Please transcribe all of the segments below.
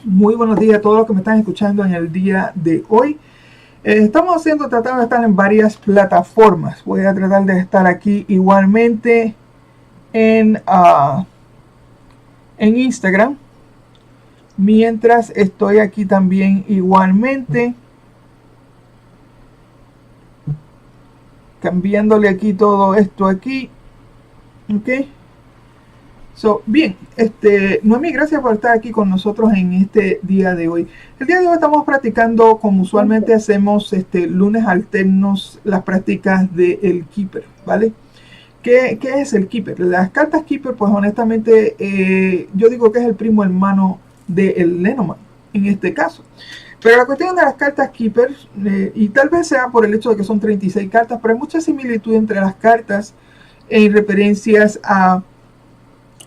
Muy buenos días a todos los que me están escuchando en el día de hoy. Estamos tratando de estar en varias plataformas. Voy a tratar de estar aquí igualmente en Instagram. Mientras estoy aquí también igualmente. Cambiándole aquí todo esto aquí. Ok. Bien, Noemí, gracias por estar aquí con nosotros en este día de hoy. El día de hoy estamos practicando, como usualmente hacemos lunes alternos, las prácticas del Keeper, ¿vale? ¿Qué es el Keeper? Las cartas Keeper, pues honestamente, yo digo que es el primo hermano del Lenormand, en este caso. Pero la cuestión de las cartas Keeper, y tal vez sea por el hecho de que son 36 cartas, pero hay mucha similitud entre las cartas en referencias a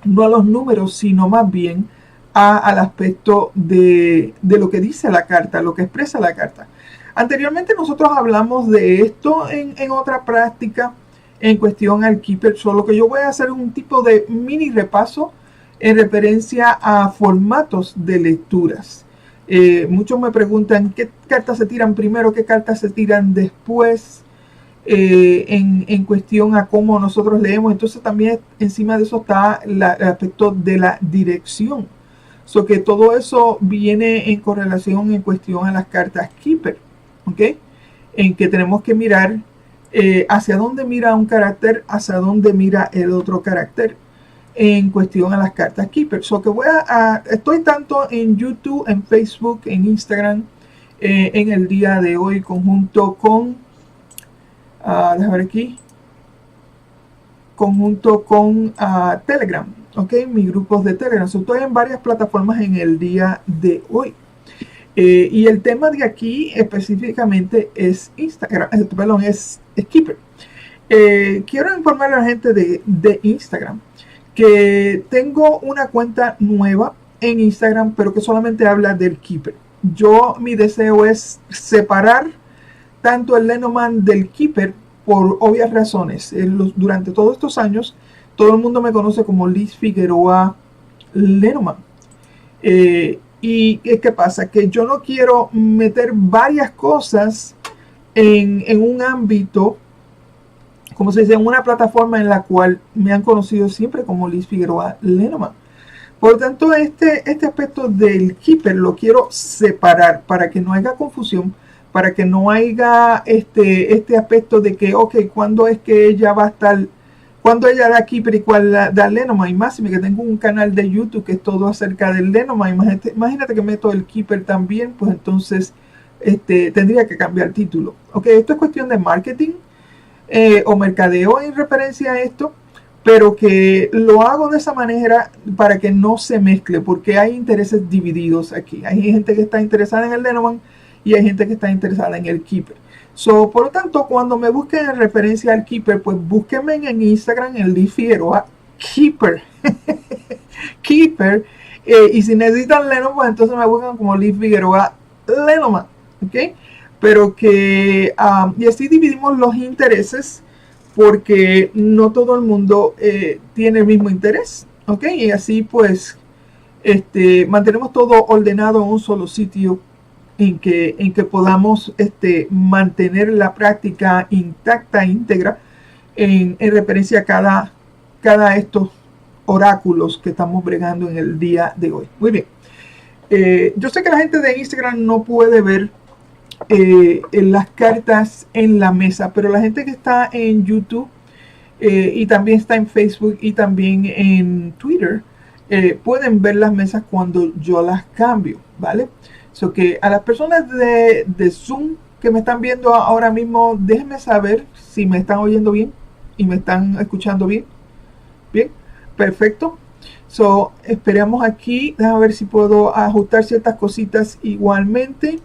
no a los números, sino más bien al aspecto de lo que dice la carta, lo que expresa la carta. Anteriormente nosotros hablamos de esto en otra práctica en cuestión al Keeper, solo que yo voy a hacer un tipo de mini repaso en referencia a formatos de lecturas. Muchos me preguntan qué cartas se tiran primero, qué cartas se tiran después. En cuestión a cómo nosotros leemos. Entonces también encima de eso está el aspecto de la dirección, que todo eso viene en correlación en cuestión a las cartas Keeper, ¿ok? En que tenemos que mirar hacia dónde mira un carácter, hacia dónde mira el otro carácter en cuestión a las cartas Keeper. Que estoy tanto en YouTube, en Facebook, en Instagram en el día de hoy, conjunto con déjame ver aquí, conjunto con Telegram, ok, mis grupos de Telegram. Estoy en varias plataformas en el día de hoy. Y el tema de aquí específicamente es Instagram, perdón, es Keeper. Quiero informar a la gente de Instagram que tengo una cuenta nueva en Instagram, pero que solamente habla del Keeper. Mi deseo es separar tanto el Lenormand del Keeper por obvias razones. Durante todos estos años, todo el mundo me conoce como Liz Figueroa Lenormand. ¿Y qué pasa? Que yo no quiero meter varias cosas en un ámbito, como se dice, en una plataforma en la cual me han conocido siempre como Liz Figueroa Lenormand. Por lo tanto, este aspecto del Keeper lo quiero separar para que no haya confusión, para que no haya este aspecto de que, ok, ¿cuándo es que ella va a estar, cuándo ella da Keeper y cuál da Lenormand? Y más, que tengo un canal de YouTube que es todo acerca del Lenormand. Imagínate que meto el Keeper también, pues entonces tendría que cambiar el título. Ok, esto es cuestión de marketing o mercadeo en referencia a esto, pero que lo hago de esa manera para que no se mezcle, porque hay intereses divididos aquí. Hay gente que está interesada en el Lenormand y hay gente que está interesada en el Keeper. Por lo tanto, cuando me busquen en referencia al Keeper, pues búsquenme en Instagram en Liz Figueroa Keeper. Keeper. Y si necesitan Lenormand, pues entonces me buscan como Liz Figueroa Lenormand. ¿Ok? Pero que... y así dividimos los intereses, porque no todo el mundo tiene el mismo interés. ¿Ok? Y así pues mantenemos todo ordenado en un solo sitio, en que podamos mantener la práctica intacta, íntegra, en referencia a cada estos oráculos que estamos bregando en el día de hoy. Muy bien. Yo sé que la gente de Instagram no puede ver las cartas en la mesa, pero la gente que está en YouTube y también está en Facebook y también en Twitter pueden ver las mesas cuando yo las cambio, ¿vale? Que a las personas de Zoom que me están viendo ahora mismo, déjenme saber si me están oyendo bien y me están escuchando bien. Bien, perfecto. Esperamos aquí. Déjame ver si puedo ajustar ciertas cositas igualmente.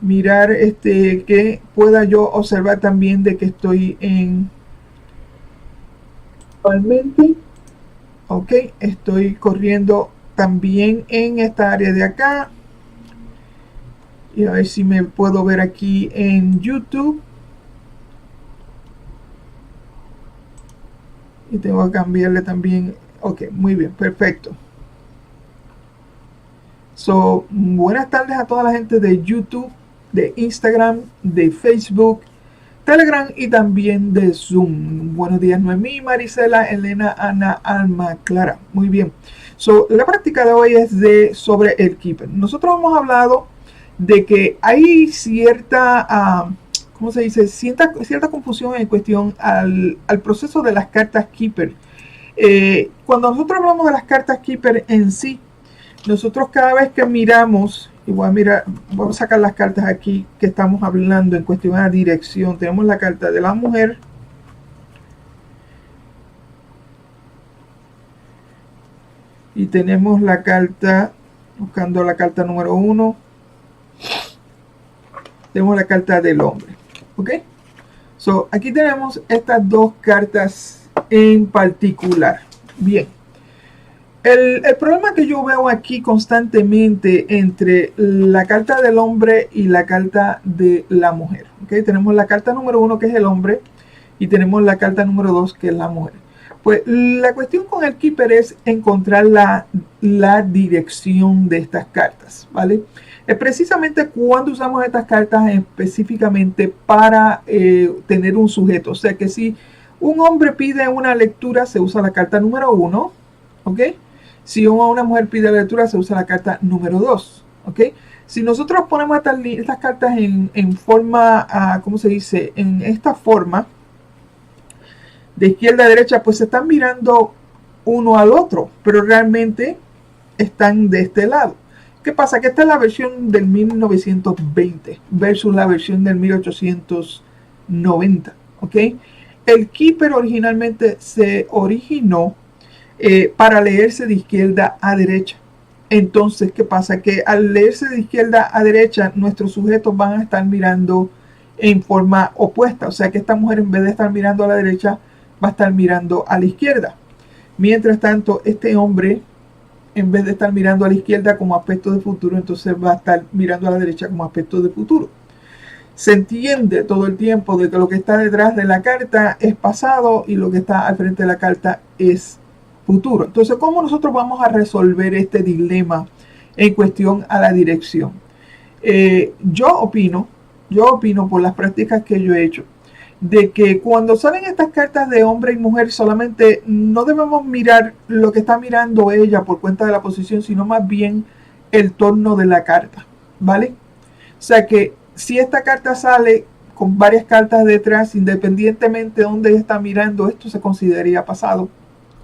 Mirar que pueda yo observar también de que estoy en igualmente. Ok, estoy corriendo también en esta área de acá. Y a ver si me puedo ver aquí en YouTube. Y tengo que cambiarle también. Ok, muy bien, perfecto. So, buenas tardes a toda la gente de YouTube, de Instagram, de Facebook, Telegram y también de Zoom. Buenos días, Noemí, Marisela, Elena, Ana, Alma, Clara. Muy bien. So, la práctica de hoy es sobre el keeper. Nosotros hemos hablado de que hay cierta, ¿cómo se dice? Cierta confusión en cuestión al proceso de las cartas keeper. Cuando nosotros hablamos de las cartas keeper en sí, nosotros cada vez que miramos, y voy a sacar las cartas aquí que estamos hablando en cuestión de la dirección. Tenemos la carta de la mujer, y tenemos la carta, buscando la carta número 1, tenemos la carta del hombre. Ok, so aquí tenemos estas dos cartas en particular. Bien, el problema que yo veo aquí constantemente entre la carta del hombre y la carta de la mujer. ¿Okay? Tenemos la carta número 1 que es el hombre y tenemos la carta número 2 que es la mujer. Pues la cuestión con el keeper es encontrar la dirección de estas cartas, ¿vale? Es precisamente cuando usamos estas cartas específicamente para tener un sujeto. O sea que si un hombre pide una lectura se usa la carta número 1, ¿ok? Si una mujer pide la lectura, se usa la carta número 2. ¿Ok? Si nosotros ponemos estas cartas en forma, ¿cómo se dice? En esta forma, de izquierda a derecha, pues se están mirando uno al otro, pero realmente están de este lado. ¿Qué pasa? Que esta es la versión del 1920 versus la versión del 1890. ¿Ok? El keeper originalmente se originó para leerse de izquierda a derecha. Entonces, ¿qué pasa? Que al leerse de izquierda a derecha, nuestros sujetos van a estar mirando en forma opuesta. O sea que esta mujer, en vez de estar mirando a la derecha, va a estar mirando a la izquierda. Mientras tanto, este hombre, en vez de estar mirando a la izquierda como aspecto de futuro, entonces va a estar mirando a la derecha como aspecto de futuro. Se entiende todo el tiempo de que lo que está detrás de la carta es pasado y lo que está al frente de la carta es futuro. Entonces, ¿cómo nosotros vamos a resolver este dilema en cuestión a la dirección? Yo opino por las prácticas que yo he hecho, de que cuando salen estas cartas de hombre y mujer, solamente no debemos mirar lo que está mirando ella por cuenta de la posición, sino más bien el tono de la carta, ¿vale? O sea que si esta carta sale con varias cartas detrás, independientemente de dónde ella está mirando, esto se consideraría pasado,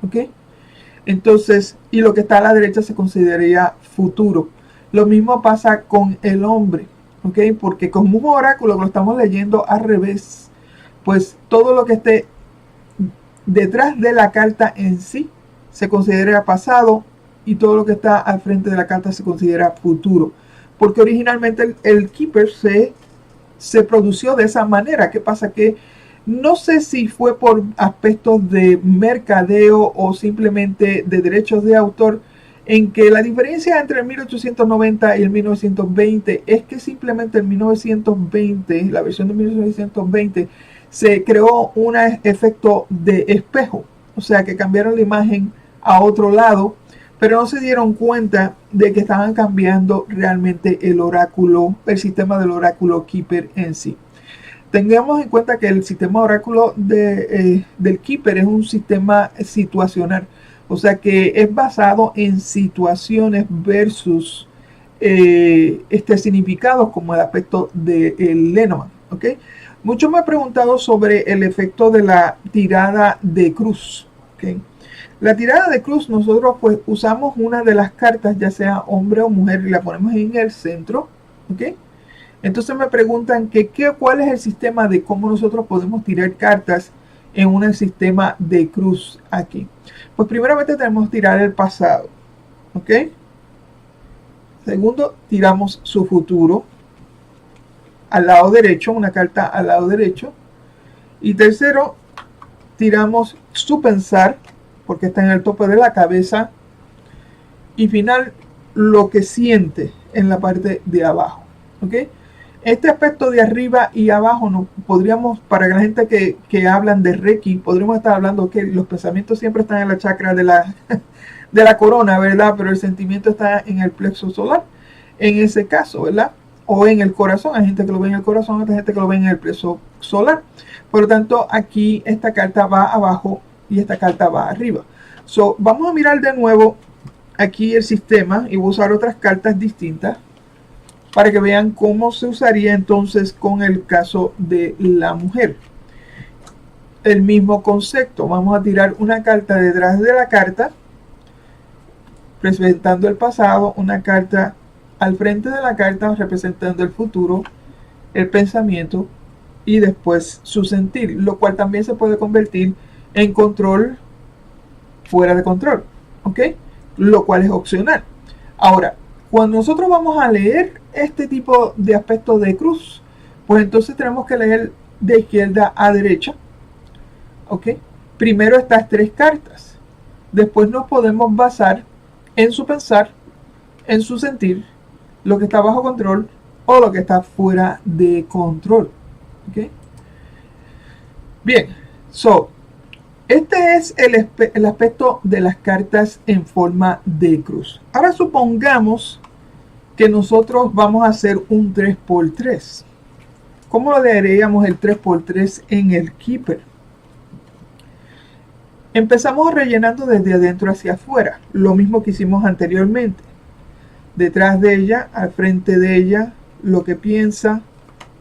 ¿ok? Entonces, y lo que está a la derecha se consideraría futuro. Lo mismo pasa con el hombre, ¿ok? Porque como un oráculo lo estamos leyendo al revés, pues todo lo que esté detrás de la carta en sí se considera pasado y todo lo que está al frente de la carta se considera futuro. Porque originalmente el keeper se produció de esa manera. ¿Qué pasa? Que no sé si fue por aspectos de mercadeo o simplemente de derechos de autor, en que la diferencia entre el 1890 y el 1920 es que simplemente en 1920, la versión de 1920, se creó un efecto de espejo. O sea que cambiaron la imagen a otro lado, pero no se dieron cuenta de que estaban cambiando realmente el oráculo, el sistema del oráculo keeper en sí. Tengamos en cuenta que el sistema oráculo del keeper es un sistema situacional, o sea que es basado en situaciones versus significados como el aspecto del Lenormand. ¿Okay? Muchos me han preguntado sobre el efecto de la tirada de cruz. ¿Okay? La tirada de cruz, nosotros pues usamos una de las cartas, ya sea hombre o mujer, y la ponemos en el centro. ¿Okay? Entonces me preguntan cuál es el sistema de cómo nosotros podemos tirar cartas en un sistema de cruz aquí. Pues primeramente tenemos que tirar el pasado. ¿Ok? Segundo, tiramos su futuro. Al lado derecho, una carta al lado derecho. Y tercero, tiramos su pensar, porque está en el tope de la cabeza. Y final, lo que siente en la parte de abajo. ¿ok? Este aspecto de arriba y abajo, no, podríamos, para la gente que hablan de Reiki, podríamos estar hablando que los pensamientos siempre están en la chakra de de la corona, ¿verdad? Pero el sentimiento está en el plexo solar, en ese caso, ¿verdad? O en el corazón. Hay gente que lo ve en el corazón, otra gente que lo ve en el plexo solar. Por lo tanto, aquí esta carta va abajo y esta carta va arriba. So, vamos a mirar de nuevo aquí el sistema y voy a usar otras cartas distintas para que vean cómo se usaría entonces con el caso de la mujer. El mismo concepto. Vamos a tirar una carta detrás de la carta, representando el pasado, una carta al frente de la carta representando el futuro, el pensamiento y después su sentir, lo cual también se puede convertir en control, fuera de control, ¿ok? Lo cual es opcional. Ahora, cuando nosotros vamos a leer este tipo de aspectos de cruz, pues entonces tenemos que leer de izquierda a derecha, ¿ok? Primero estas tres cartas. Después nos podemos basar en su pensar, en su sentir, lo que está bajo control o lo que está fuera de control, ¿ok? Bien, este es el aspecto de las cartas en forma de cruz. Ahora supongamos que nosotros vamos a hacer un 3x3. ¿Cómo lo haríamos el 3x3 en el Keeper? Empezamos rellenando desde adentro hacia afuera, lo mismo que hicimos anteriormente. Detrás de ella, al frente de ella, lo que piensa,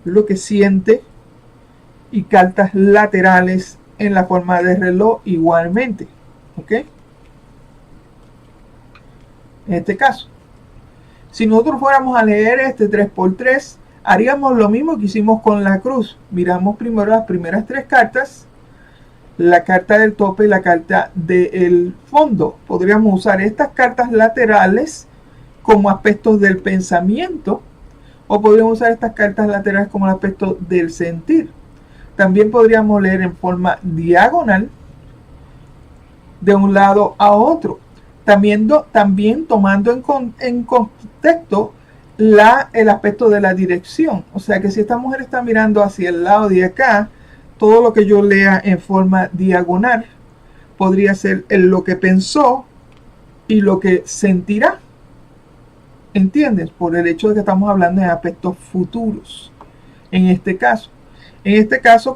lo que siente, y cartas laterales en la forma de reloj igualmente, ¿ok? En este caso, si nosotros fuéramos a leer este 3x3, haríamos lo mismo que hicimos con la cruz. Miramos primero las primeras tres cartas, la carta del tope y la carta del fondo. Podríamos usar estas cartas laterales como aspectos del pensamiento, o podríamos usar estas cartas laterales como aspectos del sentir. También podríamos leer en forma diagonal de un lado a otro. También tomando en contexto el aspecto de la dirección. O sea que si esta mujer está mirando hacia el lado de acá, todo lo que yo lea en forma diagonal podría ser lo que pensó y lo que sentirá. ¿Entiendes? Por el hecho de que estamos hablando de aspectos futuros. En este caso,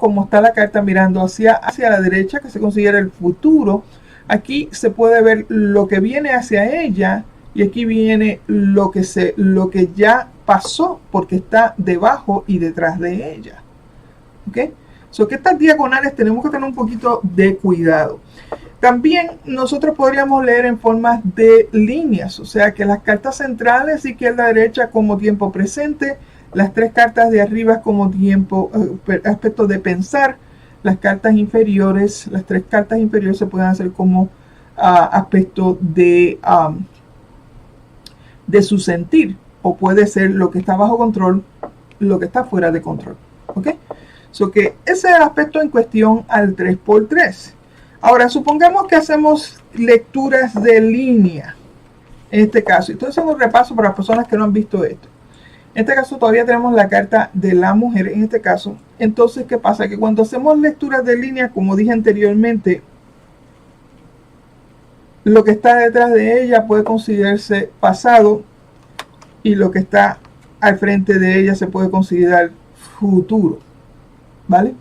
como está la carta mirando hacia la derecha, que se considera el futuro, aquí se puede ver lo que viene hacia ella y aquí viene lo que ya pasó, porque está debajo y detrás de ella. ¿Ok? So que estas diagonales tenemos que tener un poquito de cuidado. También nosotros podríamos leer en formas de líneas, o sea que las cartas centrales, izquierda, derecha, como tiempo presente, las tres cartas de arriba como tiempo, aspectos de pensar, las cartas inferiores, las tres cartas inferiores se pueden hacer como aspecto de su sentir, o puede ser lo que está bajo control, lo que está fuera de control, ¿ok? So que ese es el aspecto en cuestión al 3x3. Ahora, supongamos que hacemos lecturas de línea, en este caso. Entonces, hacemos un repaso para las personas que no han visto esto. En este caso, todavía tenemos la carta de la mujer, en este caso. Entonces, ¿qué pasa? Que cuando hacemos lecturas de línea, como dije anteriormente, lo que está detrás de ella puede considerarse pasado y lo que está al frente de ella se puede considerar futuro, ¿vale?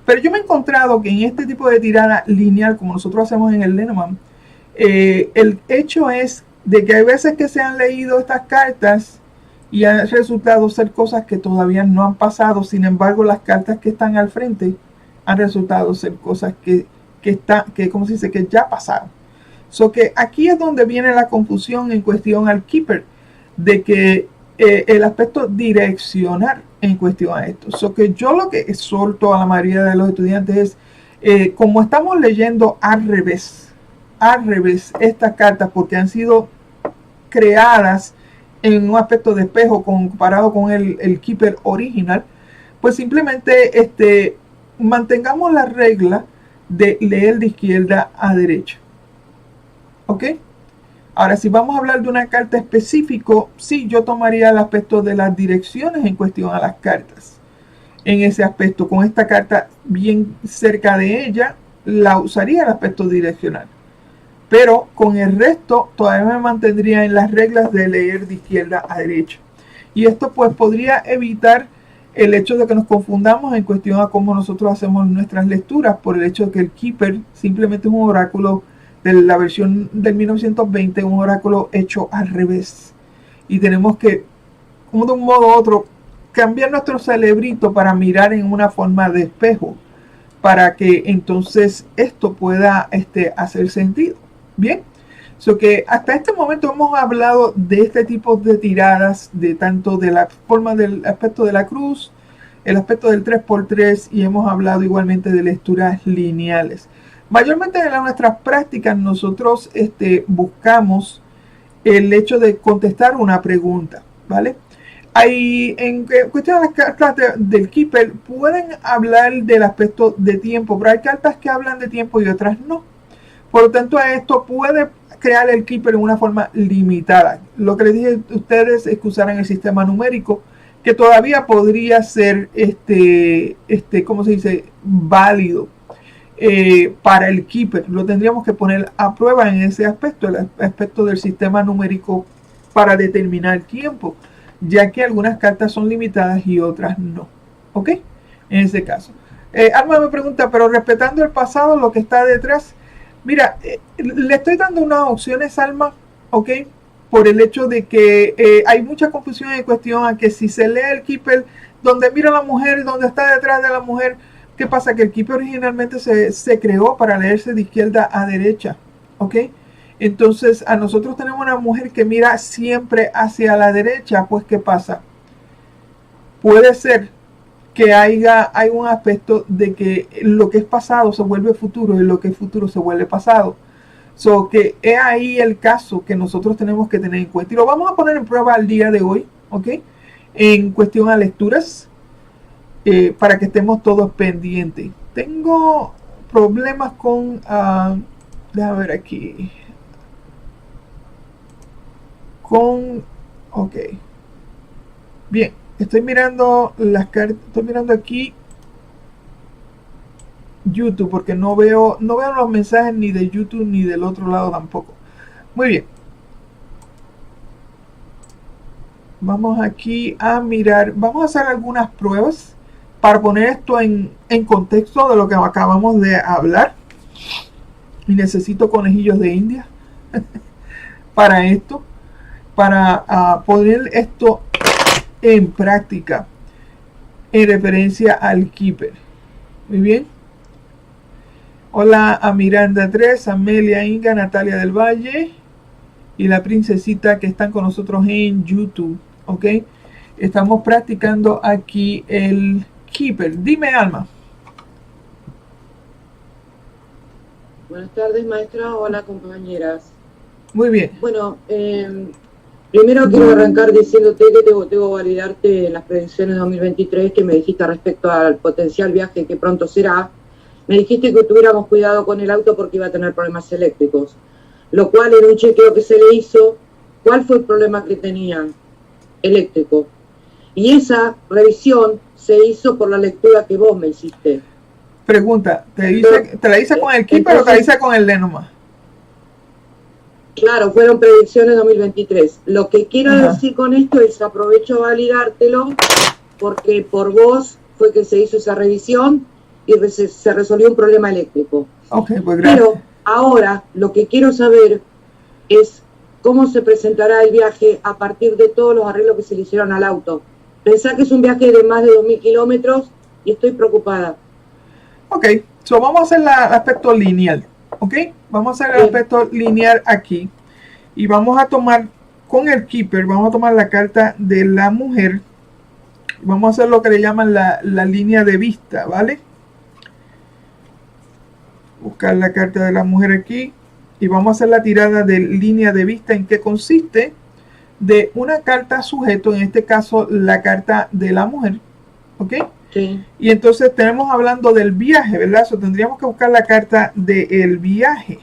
Pero yo me he encontrado que en este tipo de tirada lineal, como nosotros hacemos en el Lenormand, el hecho es de que hay veces que se han leído estas cartas y han resultado ser cosas que todavía no han pasado. Sin embargo, las cartas que están al frente han resultado ser cosas que ¿cómo se dice? Que ya pasaron. So que aquí es donde viene la confusión en cuestión al Keeper, de que el aspecto direccionar en cuestión a esto. So que yo lo que exhorto a la mayoría de los estudiantes es, como estamos leyendo al revés estas cartas, porque han sido creadas en un aspecto de espejo comparado con el Keeper original, pues simplemente mantengamos la regla de leer de izquierda a derecha. ¿Ok? Ahora, si vamos a hablar de una carta específico, sí, yo tomaría el aspecto de las direcciones en cuestión a las cartas. En ese aspecto, con esta carta bien cerca de ella, la usaría el aspecto direccional. Pero con el resto, todavía me mantendría en las reglas de leer de izquierda a derecha. Y esto pues podría evitar el hecho de que nos confundamos en cuestión a cómo nosotros hacemos nuestras lecturas, por el hecho de que el Keeper simplemente es un oráculo de la versión del 1920, un oráculo hecho al revés. Y tenemos que, como de un modo u otro, cambiar nuestro cerebrito para mirar en una forma de espejo, para que entonces esto pueda hacer sentido. Bien, so que hasta este momento hemos hablado de este tipo de tiradas, de tanto de la forma del aspecto de la cruz, el aspecto del 3x3, y hemos hablado igualmente de lecturas lineales. Mayormente en nuestras prácticas nosotros buscamos el hecho de contestar una pregunta, ¿vale? Hay, en cuestión de las cartas del Keeper, pueden hablar del aspecto de tiempo, pero hay cartas que hablan de tiempo y otras no. Por lo tanto, esto puede crear el Keeper en una forma limitada. Lo que les dije a ustedes es que usaran el sistema numérico, que todavía podría ser, ¿cómo se dice?, válido para el Keeper. Lo tendríamos que poner a prueba en ese aspecto, el aspecto del sistema numérico para determinar tiempo, ya que algunas cartas son limitadas y otras no. ¿Ok? En ese caso. Alma me pregunta, pero respetando el pasado, lo que está detrás. Mira, le estoy dando unas opciones, Alma, ¿ok? Por el hecho de que hay mucha confusión en cuestión a que si se lee el Keeper, donde mira a la mujer, donde está detrás de la mujer, ¿qué pasa? Que el Keeper originalmente se creó para leerse de izquierda a derecha, ¿ok? Entonces, a nosotros tenemos una mujer que mira siempre hacia la derecha, pues ¿qué pasa? Puede ser que hay un aspecto de que lo que es pasado se vuelve futuro y lo que es futuro se vuelve pasado. So que es ahí el caso que nosotros tenemos que tener en cuenta. Y lo vamos a poner en prueba al día de hoy, ¿ok? En cuestión a lecturas, para que estemos todos pendientes. Tengo problemas con... déjame ver aquí. Ok. Bien. Estoy mirando las cartas, estoy mirando aquí YouTube porque no veo los mensajes ni de YouTube ni del otro lado tampoco. Muy bien. Vamos aquí a mirar, vamos a hacer algunas pruebas para poner esto en contexto de lo que acabamos de hablar. Y necesito conejillos de India para esto, para poner esto en práctica en referencia al Keeper. Muy bien. Hola a Miranda 3, Amelia Inga, Natalia del Valle y la princesita que están con nosotros en YouTube. Ok, estamos practicando aquí el Keeper. Dime, Alma. Buenas tardes, maestra. Hola, compañeras. Muy bien. Bueno, primero quiero arrancar diciéndote que tengo que validarte las predicciones de 2023 que me dijiste respecto al potencial viaje que pronto será. Me dijiste que tuviéramos cuidado con el auto porque iba a tener problemas eléctricos, lo cual en un chequeo que se le hizo, ¿cuál fue el problema que tenían? Eléctrico. Y esa revisión se hizo por la lectura que vos me hiciste. Pregunta, ¿te la hice con el Keeper o te la hice con el Lenoma? Claro, fueron predicciones 2023. Lo que quiero decir con esto es aprovecho a validártelo porque por vos fue que se hizo esa revisión y se resolvió un problema eléctrico. Ok, pues gracias. Pero ahora lo que quiero saber es cómo se presentará el viaje a partir de todos los arreglos que se le hicieron al auto. Pensá que es un viaje de más de 2.000 kilómetros y estoy preocupada. Ok, so vamos a hacer el aspecto lineal. Ok, vamos a hacer el aspecto lineal aquí. Y vamos a tomar con el Keeper, vamos a tomar la carta de la mujer. Vamos a hacer lo que le llaman la línea de vista, ¿vale? Buscar la carta de la mujer aquí. Y vamos a hacer la tirada de línea de vista, en que consiste de una carta sujeto, en este caso la carta de la mujer. ¿Ok? Sí. Y entonces tenemos hablando del viaje, ¿verdad? So, tendríamos que buscar la carta del viaje.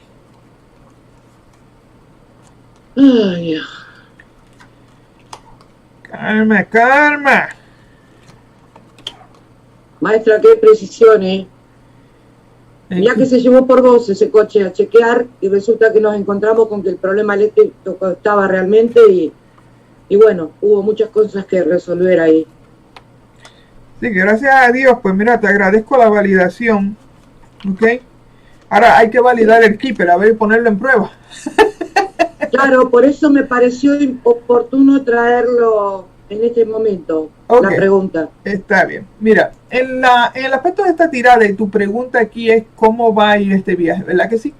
Ay, Calma, calma. maestra, qué precisión, ¿eh? Ya que se llevó por vos ese coche a chequear y resulta que nos encontramos con que el problema eléctrico estaba realmente y bueno, hubo muchas cosas que resolver ahí. Sí, gracias a Dios, pues mira, te agradezco la validación, ¿ok? Ahora hay que validar el keeper, a ver, ponerlo en prueba. Claro, por eso me pareció oportuno traerlo en este momento, Okay, la pregunta. está bien. Mira, en el aspecto de esta tirada y tu pregunta aquí es cómo va a ir este viaje, ¿verdad que sí?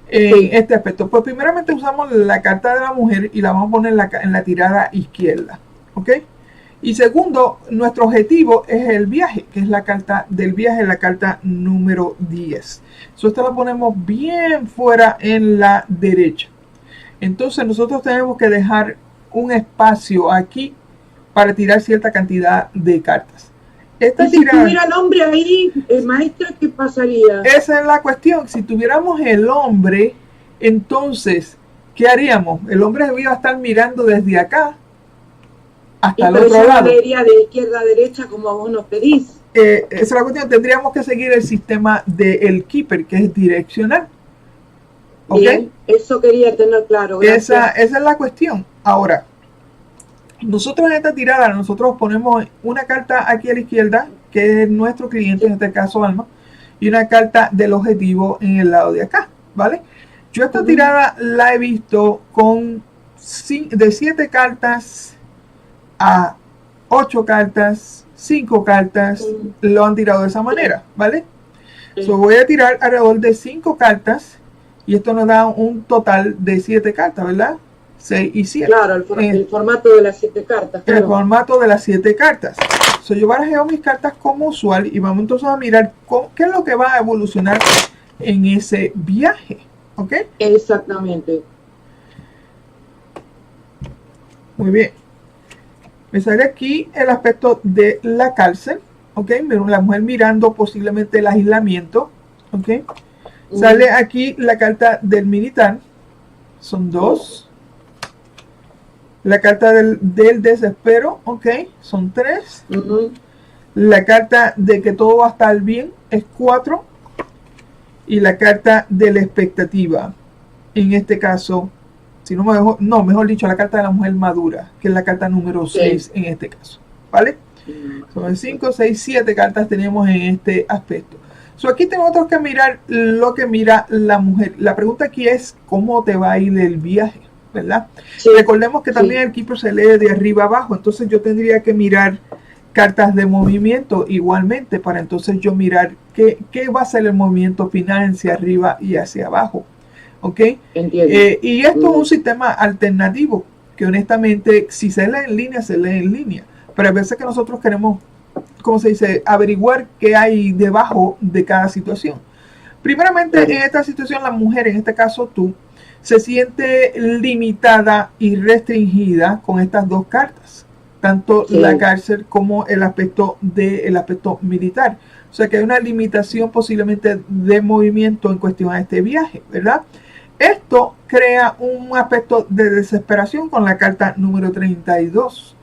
En este aspecto, pues primeramente usamos la carta de la mujer y la vamos a poner en la tirada izquierda, ¿ok? Y segundo, nuestro objetivo es el viaje, que es la carta del viaje, la carta número 10. So, esta la ponemos bien fuera en la derecha. Entonces nosotros tenemos que dejar un espacio aquí para tirar cierta cantidad de cartas. ¿Y si tuviera el hombre ahí, maestra, qué pasaría? Esa es la cuestión. Si tuviéramos el hombre, entonces, ¿qué haríamos? El hombre iba a estar mirando desde acá hasta el otro lado. Leería de izquierda a derecha como vos nos pedís. Esa es la cuestión. Tendríamos que seguir el sistema del keeper, que es direccional. ¿Okay? Bien, eso quería tener claro. Esa es la cuestión. Ahora, nosotros en esta tirada, nosotros ponemos una carta aquí a la izquierda, que es nuestro cliente, en este caso Alma, y una carta del objetivo en el lado de acá, ¿vale? Yo esta tirada la he visto con de 7 cartas a 8 cartas, 5 cartas, lo han tirado de esa manera, ¿vale? So, voy a tirar alrededor de 5 cartas y esto nos da un total de 7 cartas, ¿verdad? 6 y 7. Claro, el formato de las 7 cartas. Claro. El formato de las 7 cartas. So, yo barajeo mis cartas como usual y vamos entonces a mirar qué es lo que va a evolucionar en ese viaje. ¿Ok? Exactamente. Muy bien. Me sale aquí el aspecto de la cárcel. ¿Ok? La mujer mirando posiblemente el aislamiento. ¿Ok? Sale aquí la carta del militar. Son 2. La carta del desespero, ok, son 3. La carta de que todo va a estar bien es 4. Y la carta de la expectativa, en este caso, si no me dejo, no, mejor dicho, la carta de la mujer madura, que es la carta número 6 en este caso, ¿vale? Son 5, 6, 7 cartas tenemos en este aspecto. So, aquí tenemos que mirar lo que mira la mujer. La pregunta aquí es, ¿cómo te va a ir el viaje? ¿Verdad? Sí. Recordemos que también el keeper se lee de arriba abajo, entonces yo tendría que mirar cartas de movimiento igualmente para entonces yo mirar qué va a ser el movimiento final hacia arriba y hacia abajo. ¿Ok? Y esto es un sistema alternativo que honestamente si se lee en línea, se lee en línea, pero a veces que nosotros queremos, ¿cómo se dice?, averiguar qué hay debajo de cada situación. Primeramente, en esta situación la mujer, en este caso tú, se siente limitada y restringida con estas 2 cartas, tanto la cárcel como el aspecto militar. O sea que hay una limitación posiblemente de movimiento en cuestión a este viaje, ¿verdad? Esto crea un aspecto de desesperación con la carta número 32.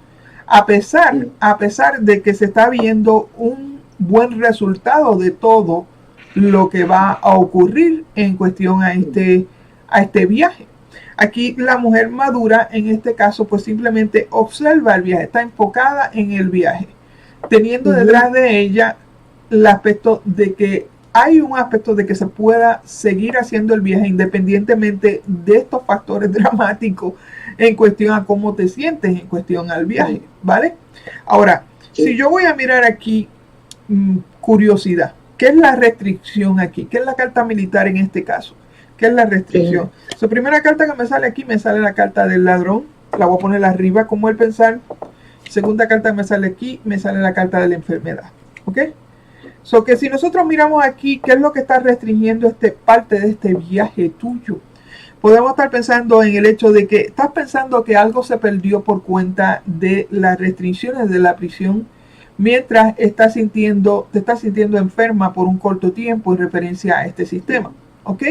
A pesar de que se está viendo un buen resultado de todo lo que va a ocurrir en cuestión a este viaje. Aquí la mujer madura, en este caso, pues simplemente observa el viaje, está enfocada en el viaje, teniendo detrás de ella el aspecto de que hay un aspecto de que se pueda seguir haciendo el viaje independientemente de estos factores dramáticos en cuestión a cómo te sientes en cuestión al viaje, ¿vale? Ahora, si yo voy a mirar aquí curiosidad, ¿qué es la restricción aquí? ¿Qué es la carta militar en este caso? ¿Qué es la restricción? La primera carta que me sale aquí, me sale la carta del ladrón. La voy a poner arriba como el pensar. Segunda carta que me sale aquí, me sale la carta de la enfermedad. ¿Ok? So que si nosotros miramos aquí, ¿qué es lo que está restringiendo parte de este viaje tuyo? Podemos estar pensando en el hecho de que estás pensando que algo se perdió por cuenta de las restricciones de la prisión, mientras te estás sintiendo enferma por un corto tiempo en referencia a este sistema. ¿Ok?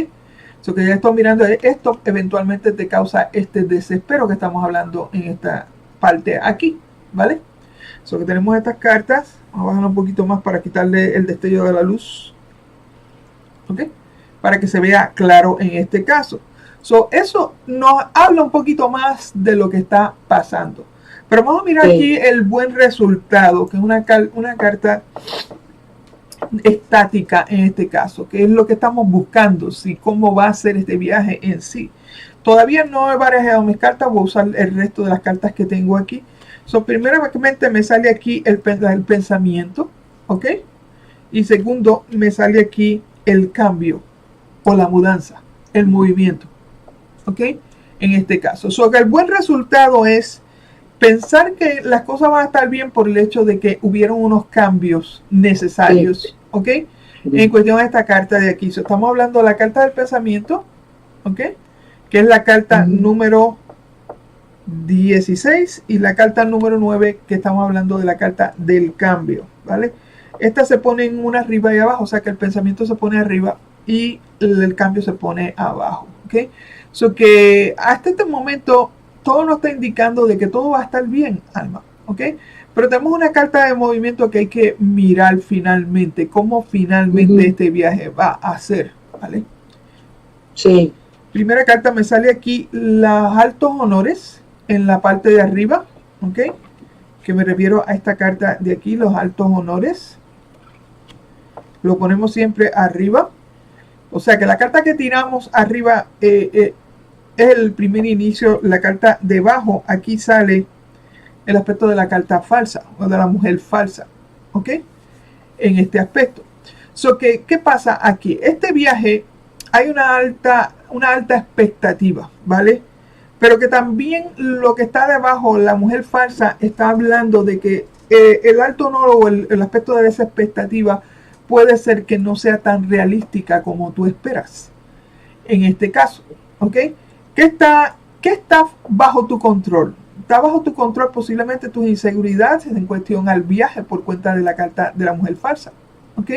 So que ya estoy mirando, esto eventualmente te causa este desespero que estamos hablando en esta parte aquí, ¿vale? So que tenemos estas cartas. Vamos a bajar un poquito más para quitarle el destello de la luz, ¿ok? Para que se vea claro en este caso. So, eso nos habla un poquito más de lo que está pasando. Pero vamos a mirar aquí el buen resultado, que es una carta estática en este caso, que es lo que estamos buscando, si cómo va a ser este viaje en sí. Todavía no he barajado mis cartas, voy a usar el resto de las cartas que tengo aquí. So, primeramente me sale aquí el pensamiento, ¿ok? Y segundo, me sale aquí el cambio o la mudanza, el movimiento, ¿ok? En este caso. So, que el buen resultado es pensar que las cosas van a estar bien por el hecho de que hubieron unos cambios necesarios, ¿ok? En cuestión de esta carta de aquí. So, estamos hablando de la carta del pensamiento, ¿ok? Que es la carta número 16 y la carta número 9, que estamos hablando de la carta del cambio, ¿vale? Esta se pone en una arriba y abajo, o sea que el pensamiento se pone arriba y el cambio se pone abajo, ¿ok? So que hasta este momento todo nos está indicando de que todo va a estar bien, alma, ¿ok? Pero tenemos una carta de movimiento que hay que mirar finalmente, cómo finalmente este viaje va a ser, ¿vale? Sí. Primera carta me sale aquí los altos honores en la parte de arriba, ¿ok? Que me refiero a esta carta de aquí, los altos honores. Lo ponemos siempre arriba. O sea que la carta que tiramos arriba es el primer inicio. La carta debajo, aquí sale el aspecto de la carta falsa o de la mujer falsa, ¿ok? En este aspecto. So que, ¿qué pasa aquí? Este viaje hay una alta expectativa, ¿vale? Pero que también lo que está debajo, la mujer falsa, está hablando de que el alto honor o el aspecto de esa expectativa puede ser que no sea tan realística como tú esperas. En este caso, ¿ok? ¿Qué está bajo tu control? Está bajo tu control posiblemente tus inseguridades en cuestión al viaje por cuenta de la carta de la mujer falsa, ¿ok?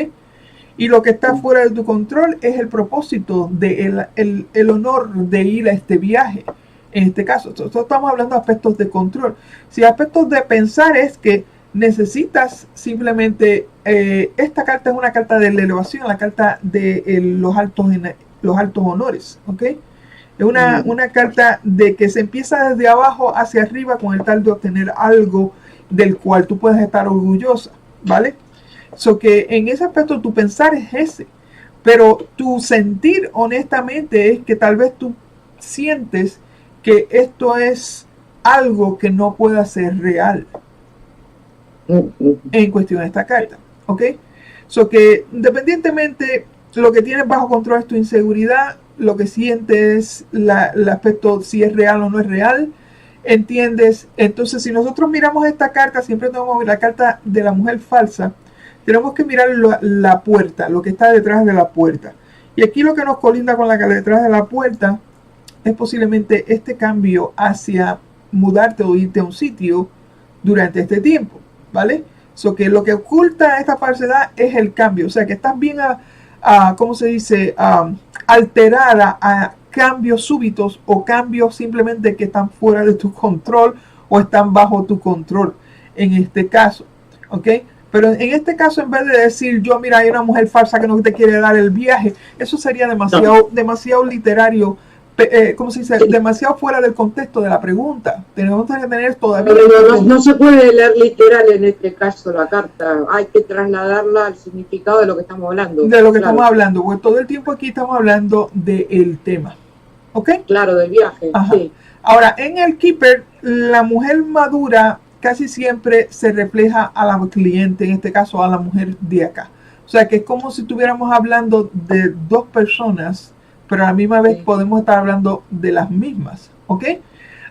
Y lo que está fuera de tu control es el propósito de el honor de ir a este viaje. En este caso, nosotros estamos hablando de aspectos de control. Si aspectos de pensar es que necesitas simplemente, esta carta es una carta de la elevación, la carta de los altos honores, ¿ok? Es una carta de que se empieza desde abajo hacia arriba con el tal de obtener algo del cual tú puedes estar orgullosa, ¿vale? So que en ese aspecto tu pensar es ese, pero tu sentir honestamente es que tal vez tú sientes que esto es algo que no pueda ser real en cuestión de esta carta, ¿ok? So que independientemente lo que tienes bajo control es tu inseguridad, lo que sientes, el aspecto si es real o no es real, ¿entiendes? Entonces si nosotros miramos esta carta, siempre tenemos que ver la carta de la mujer falsa, tenemos que mirar la puerta, lo que está detrás de la puerta. Y aquí lo que nos colinda con la que detrás de la puerta es posiblemente este cambio hacia mudarte o irte a un sitio durante este tiempo, ¿vale? So que lo que oculta esta falsedad es el cambio, o sea que estás bien, ¿cómo se dice? Alterada a cambios súbitos o cambios simplemente que están fuera de tu control o están bajo tu control en este caso, ¿ok? Pero en este caso, en vez de decir yo, mira, hay una mujer falsa que no te quiere dar el viaje, eso sería demasiado literario, ¿cómo se dice? Demasiado fuera del contexto de la pregunta. Tenemos que tener todavía... No se puede leer literal en este caso la carta, hay que trasladarla al significado de lo que estamos hablando. De lo que estamos hablando, porque todo el tiempo aquí estamos hablando del tema, ¿ok? Claro, del viaje, sí. Ahora, en el Keeper, la mujer madura casi siempre se refleja a la cliente, en este caso a la mujer de acá. O sea que es como si estuviéramos hablando de dos personas, pero a la misma vez podemos estar hablando de las mismas, ¿ok?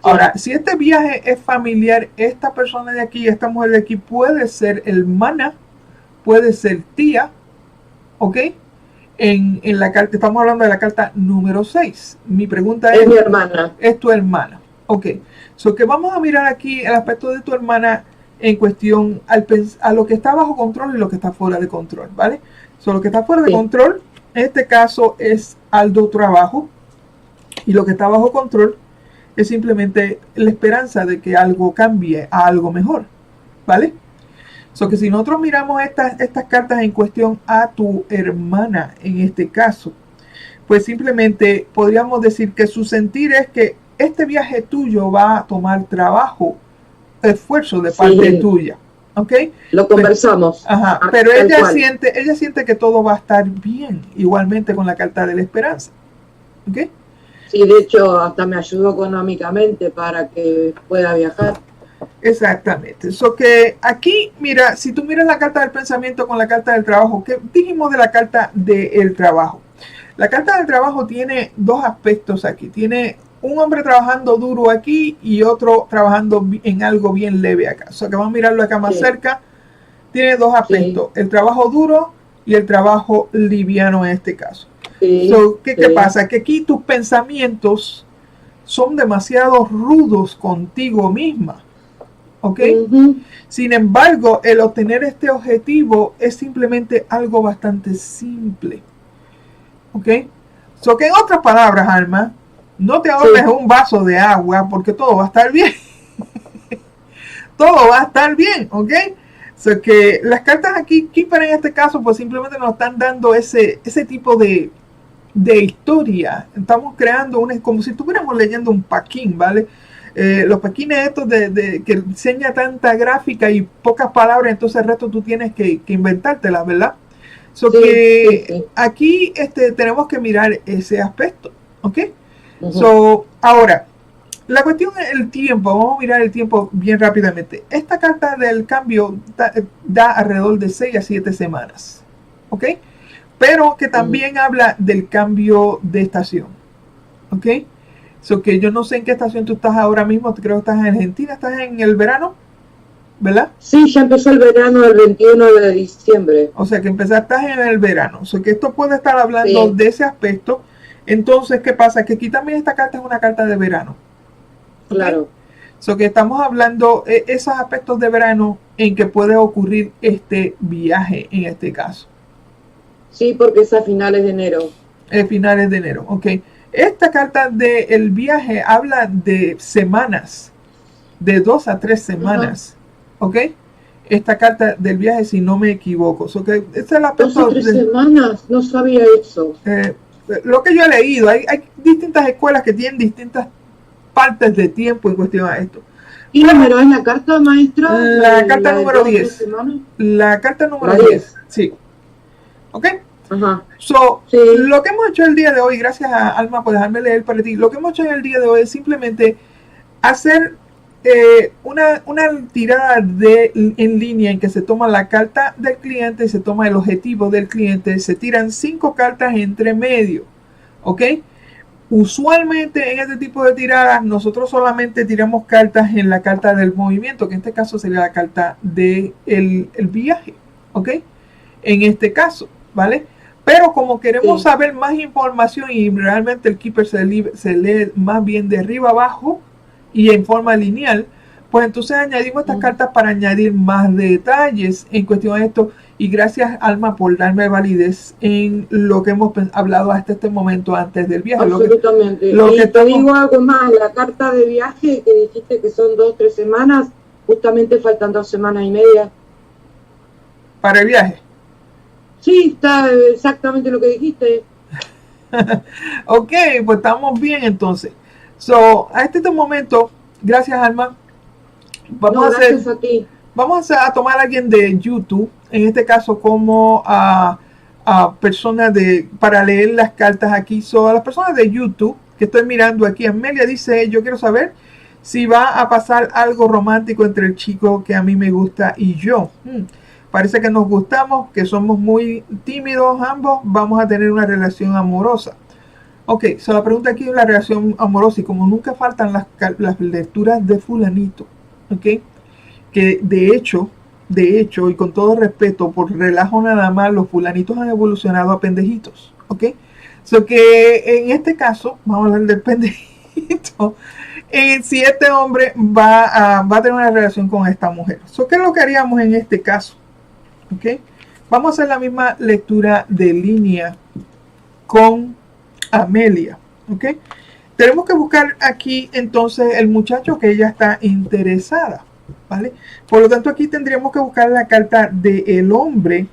Ahora, si este viaje es familiar, esta persona de aquí, esta mujer de aquí puede ser hermana, puede ser tía, ¿ok? En la carta, estamos hablando de la carta número 6. Mi pregunta es... mi hermana. Es tu hermana, ok. So que vamos a mirar aquí el aspecto de tu hermana en cuestión a lo que está bajo control y lo que está fuera de control, ¿vale? So lo que está fuera de control En este caso es alto trabajo y lo que está bajo control es simplemente la esperanza de que algo cambie a algo mejor, ¿vale? So que si nosotros miramos estas cartas en cuestión a tu hermana en este caso, pues simplemente podríamos decir que su sentir es que este viaje tuyo va a tomar trabajo, esfuerzo de parte tuya, ¿ok? Lo conversamos. Pero ella siente que todo va a estar bien, igualmente con la carta de la esperanza, ¿ok? Sí, de hecho hasta me ayudó económicamente para que pueda viajar. Exactamente. So que aquí, mira, si tú miras la carta del pensamiento con la carta del trabajo, ¿qué dijimos de la carta del trabajo? La carta del trabajo tiene dos aspectos aquí. Tiene un hombre trabajando duro aquí y otro trabajando en algo bien leve acá. O sea que vamos a mirarlo acá más cerca. Tiene dos aspectos, el trabajo duro y el trabajo liviano en este caso. ¿Qué pasa? Que aquí tus pensamientos son demasiado rudos contigo misma. ¿Ok? Sin embargo, el obtener este objetivo es simplemente algo bastante simple. ¿Ok? So que en otras palabras, Alma, no te ahorres un vaso de agua porque todo va a estar bien. Todo va a estar bien, ¿ok? So que las cartas aquí, Keeper en este caso, pues simplemente nos están dando ese tipo de historia. Estamos creando como si estuviéramos leyendo un paquín, ¿vale? Los paquines estos que enseña tanta gráfica y pocas palabras, entonces el resto tú tienes que inventártelas, ¿verdad? So que aquí tenemos que mirar ese aspecto, ¿ok? So, ahora, la cuestión es el tiempo. Vamos a mirar el tiempo bien rápidamente. Esta carta del cambio da alrededor de 6 a 7 semanas, ¿ok? Pero que también habla del cambio de estación, ¿ok? So que yo no sé en qué estación tú estás ahora mismo, creo que estás en Argentina, estás en el verano, ¿verdad? Sí, ya empezó el verano el 21 de diciembre. O sea que estás en el verano, o sea que esto puede estar hablando de ese aspecto. Entonces, ¿qué pasa? Que aquí también esta carta es una carta de verano. ¿Okay? Claro. So que estamos hablando esos aspectos de verano en que puede ocurrir este viaje en este caso. Sí, porque es a finales de enero. Finales de enero, ok. Esta carta del viaje habla de semanas, de 2 a 3 semanas, ok. Esta carta del viaje, si no me equivoco. So que este es el aspecto 2 o 3 semanas, no sabía eso. Lo que yo he leído, hay distintas escuelas que tienen distintas partes de tiempo en cuestión a esto. ¿Y número es la carta, maestra? La carta número 10. La carta número 10, sí. ¿Ok? Lo que hemos hecho el día de hoy, gracias a Alma por dejarme leer para ti, lo que hemos hecho en el día de hoy es simplemente hacer una tirada en línea en que se toma la carta del cliente, se toma el objetivo del cliente, se tiran 5 cartas entre medio, ¿ok? Usualmente en este tipo de tiradas nosotros solamente tiramos cartas en la carta del movimiento, que en este caso sería la carta del el viaje, ¿ok? En este caso, ¿vale? Pero como queremos saber más información y realmente el Keeper se lee más bien de arriba abajo y en forma lineal, pues entonces añadimos estas cartas para añadir más detalles en cuestión de esto. Y gracias, Alma, por darme validez en lo que hemos hablado hasta este momento antes del viaje. Absolutamente. Y te digo algo más, la carta de viaje que dijiste que son 2 o 3 semanas, justamente faltan 2 semanas y media. ¿Para el viaje? Sí, está exactamente lo que dijiste. Ok, pues estamos bien entonces. A este momento, gracias, Alma. Vamos a tomar a alguien de YouTube, en este caso como a personas para leer las cartas aquí. A las personas de YouTube que estoy mirando aquí, Amelia dice, yo quiero saber si va a pasar algo romántico entre el chico que a mí me gusta y yo. Parece que nos gustamos, que somos muy tímidos ambos, vamos a tener una relación amorosa. Ok, la pregunta aquí es la relación amorosa y como nunca faltan las lecturas de fulanito, ok, que de hecho, y con todo respeto, por relajo nada más, los fulanitos han evolucionado a pendejitos, ok. Que en este caso, vamos a hablar del pendejito, si este hombre va a tener una relación con esta mujer. ¿Qué es lo que haríamos en este caso? Okay. Vamos a hacer la misma lectura de línea con Amelia, ¿ok? Tenemos que buscar aquí entonces el muchacho que ella está interesada, ¿vale? Por lo tanto, aquí tendríamos que buscar la carta del hombre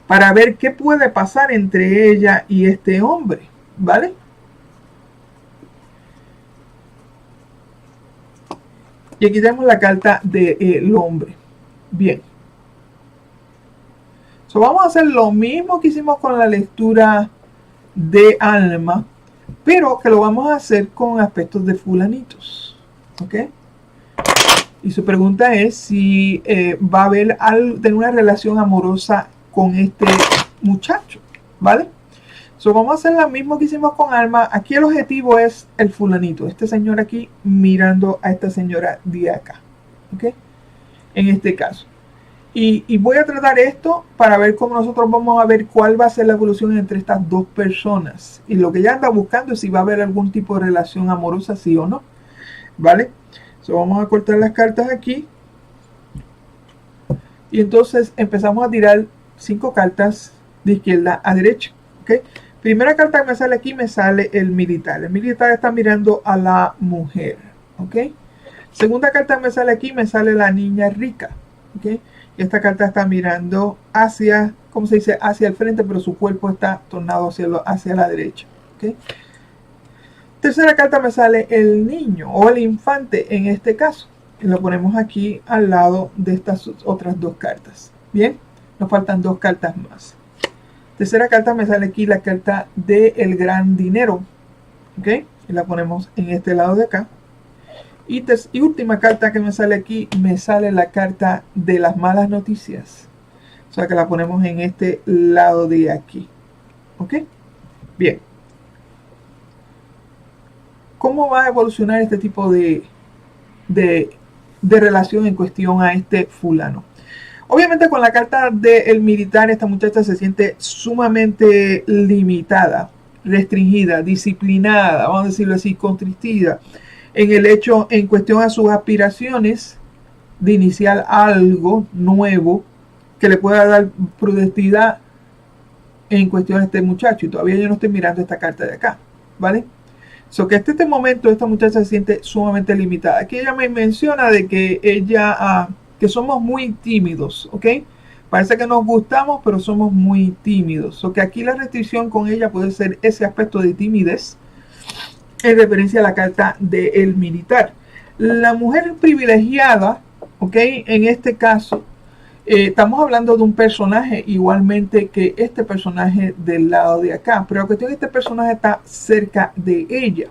para ver qué puede pasar entre ella y este hombre, ¿vale? Y aquí tenemos la carta del hombre. Bien. So, vamos a hacer lo mismo que hicimos con la lectura de alma, pero que lo vamos a hacer con aspectos de fulanitos, ¿ok? Y su pregunta es si va a haber tener una relación amorosa con este muchacho, ¿vale? So, vamos a hacer lo mismo que hicimos con alma. Aquí el objetivo es el fulanito, este señor aquí mirando a esta señora de acá, ¿ok? En este caso. Y voy a tratar esto para ver cómo nosotros vamos a ver cuál va a ser la evolución entre estas dos personas. Y lo que ella anda buscando es si va a haber algún tipo de relación amorosa, sí o no. ¿Vale? So, vamos a cortar las cartas aquí. Y entonces empezamos a tirar 5 cartas de izquierda a derecha. ¿Ok? Primera carta que me sale aquí me sale el militar. El militar está mirando a la mujer. ¿Ok? Segunda carta que me sale aquí me sale la niña rica. ¿Ok? Y esta carta está mirando hacia, ¿cómo se dice? Hacia el frente, pero su cuerpo está tornado hacia la derecha. ¿Okay? Tercera carta me sale el niño o el infante en este caso. Y lo ponemos aquí al lado de estas otras 2 cartas. Bien, nos faltan 2 cartas más. Tercera carta me sale aquí la carta del gran dinero. ¿Ok? Y la ponemos en este lado de acá. Y última carta que me sale aquí, me sale la carta de las malas noticias. O sea que la ponemos en este lado de aquí. ¿Ok? Bien. ¿Cómo va a evolucionar este tipo de relación en cuestión a este fulano? Obviamente con la carta del militar, esta muchacha se siente sumamente limitada, restringida, disciplinada, vamos a decirlo así, contristida en el hecho, en cuestión a sus aspiraciones de iniciar algo nuevo que le pueda dar productividad en cuestión a este muchacho. Y todavía yo no estoy mirando esta carta de acá, ¿vale? So que hasta este momento esta muchacha se siente sumamente limitada. Aquí ella me menciona de que ella, que somos muy tímidos, ¿ok? Parece que nos gustamos, pero somos muy tímidos. So que aquí la restricción con ella puede ser ese aspecto de timidez, en referencia a la carta del militar. La mujer privilegiada, ¿ok? En este caso, estamos hablando de un personaje igualmente que este personaje del lado de acá, pero la cuestión es que este personaje está cerca de ella,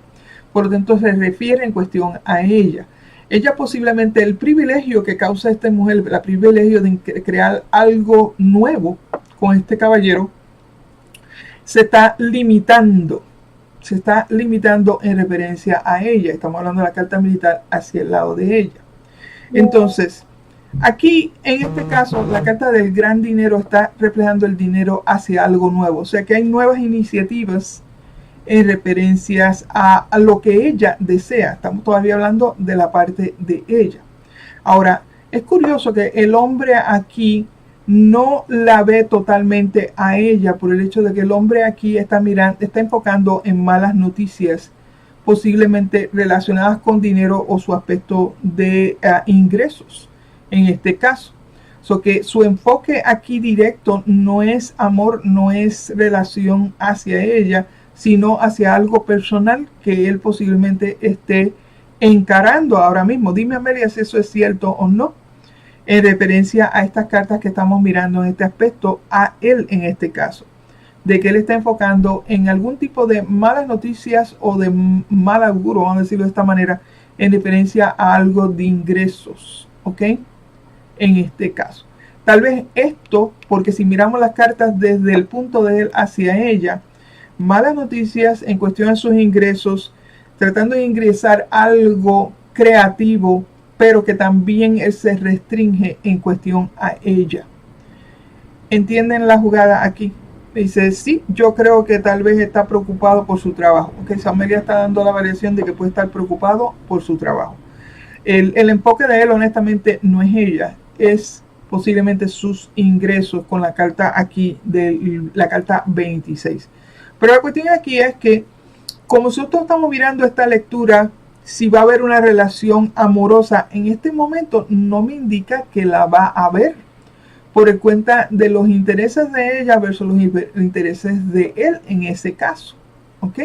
por lo tanto se refiere en cuestión a ella. Ella posiblemente el privilegio que causa esta mujer, el privilegio de crear algo nuevo con este caballero, se está limitando en referencia a ella. Estamos hablando de la carta militar hacia el lado de ella. Entonces, aquí en este caso, la carta del gran dinero está reflejando el dinero hacia algo nuevo. O sea que hay nuevas iniciativas en referencias a lo que ella desea. Estamos todavía hablando de la parte de ella. Ahora, es curioso que el hombre aquí no la ve totalmente a ella por el hecho de que el hombre aquí está enfocando en malas noticias, posiblemente relacionadas con dinero o su aspecto de ingresos en este caso. So que su enfoque aquí directo no es amor, no es relación hacia ella, sino hacia algo personal que él posiblemente esté encarando ahora mismo. Dime, Amelia, si eso es cierto o no, en referencia a estas cartas que estamos mirando en este aspecto, a él en este caso, de que él está enfocando en algún tipo de malas noticias o de mal auguro, vamos a decirlo de esta manera, en referencia a algo de ingresos, ¿ok? En este caso. Tal vez esto, porque si miramos las cartas desde el punto de él hacia ella, malas noticias en cuestión de sus ingresos, tratando de ingresar algo creativo, pero que también él se restringe en cuestión a ella. ¿Entienden la jugada aquí? Dice, sí, yo creo que tal vez está preocupado por su trabajo. Okay, Amelia está dando la variación de que puede estar preocupado por su trabajo. El enfoque de él, honestamente, no es ella, es posiblemente sus ingresos con la carta aquí de la carta 26. Pero la cuestión aquí es que como nosotros estamos mirando esta lectura, si va a haber una relación amorosa, en este momento no me indica que la va a haber por el cuenta de los intereses de ella versus los intereses de él en ese caso. ¿Ok?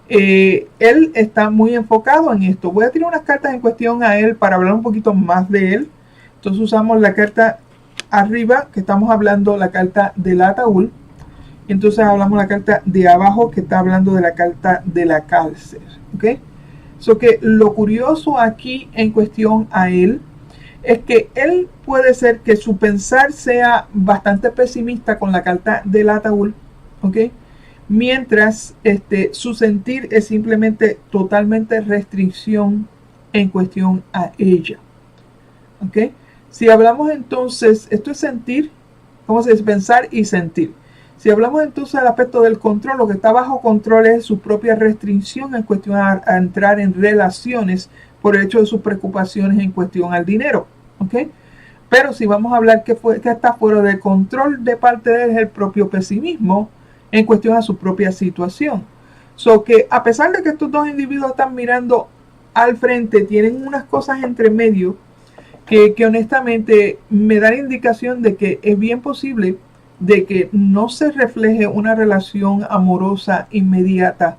Él está muy enfocado en esto. Voy a tirar unas cartas en cuestión a él para hablar un poquito más de él. Entonces usamos la carta arriba, que estamos hablando, la carta del ataúd. Y entonces hablamos la carta de abajo, que está hablando de la carta de la cárcel. ¿Ok? So que lo curioso aquí en cuestión a él es que él puede ser que su pensar sea bastante pesimista con la carta del ataúd. ¿Ok? Mientras su sentir es simplemente totalmente restricción en cuestión a ella. ¿Ok? Si hablamos entonces, esto es sentir, ¿cómo se dice? Pensar y sentir. Si hablamos entonces del aspecto del control, lo que está bajo control es su propia restricción en cuestión a entrar en relaciones por el hecho de sus preocupaciones en cuestión al dinero. ¿Ok? Pero si vamos a hablar que está fuera de control de parte de él, es el propio pesimismo en cuestión a su propia situación. So que a pesar de que estos dos individuos están mirando al frente, tienen unas cosas entre medio que honestamente me da la indicación de que es bien posible de que no se refleje una relación amorosa inmediata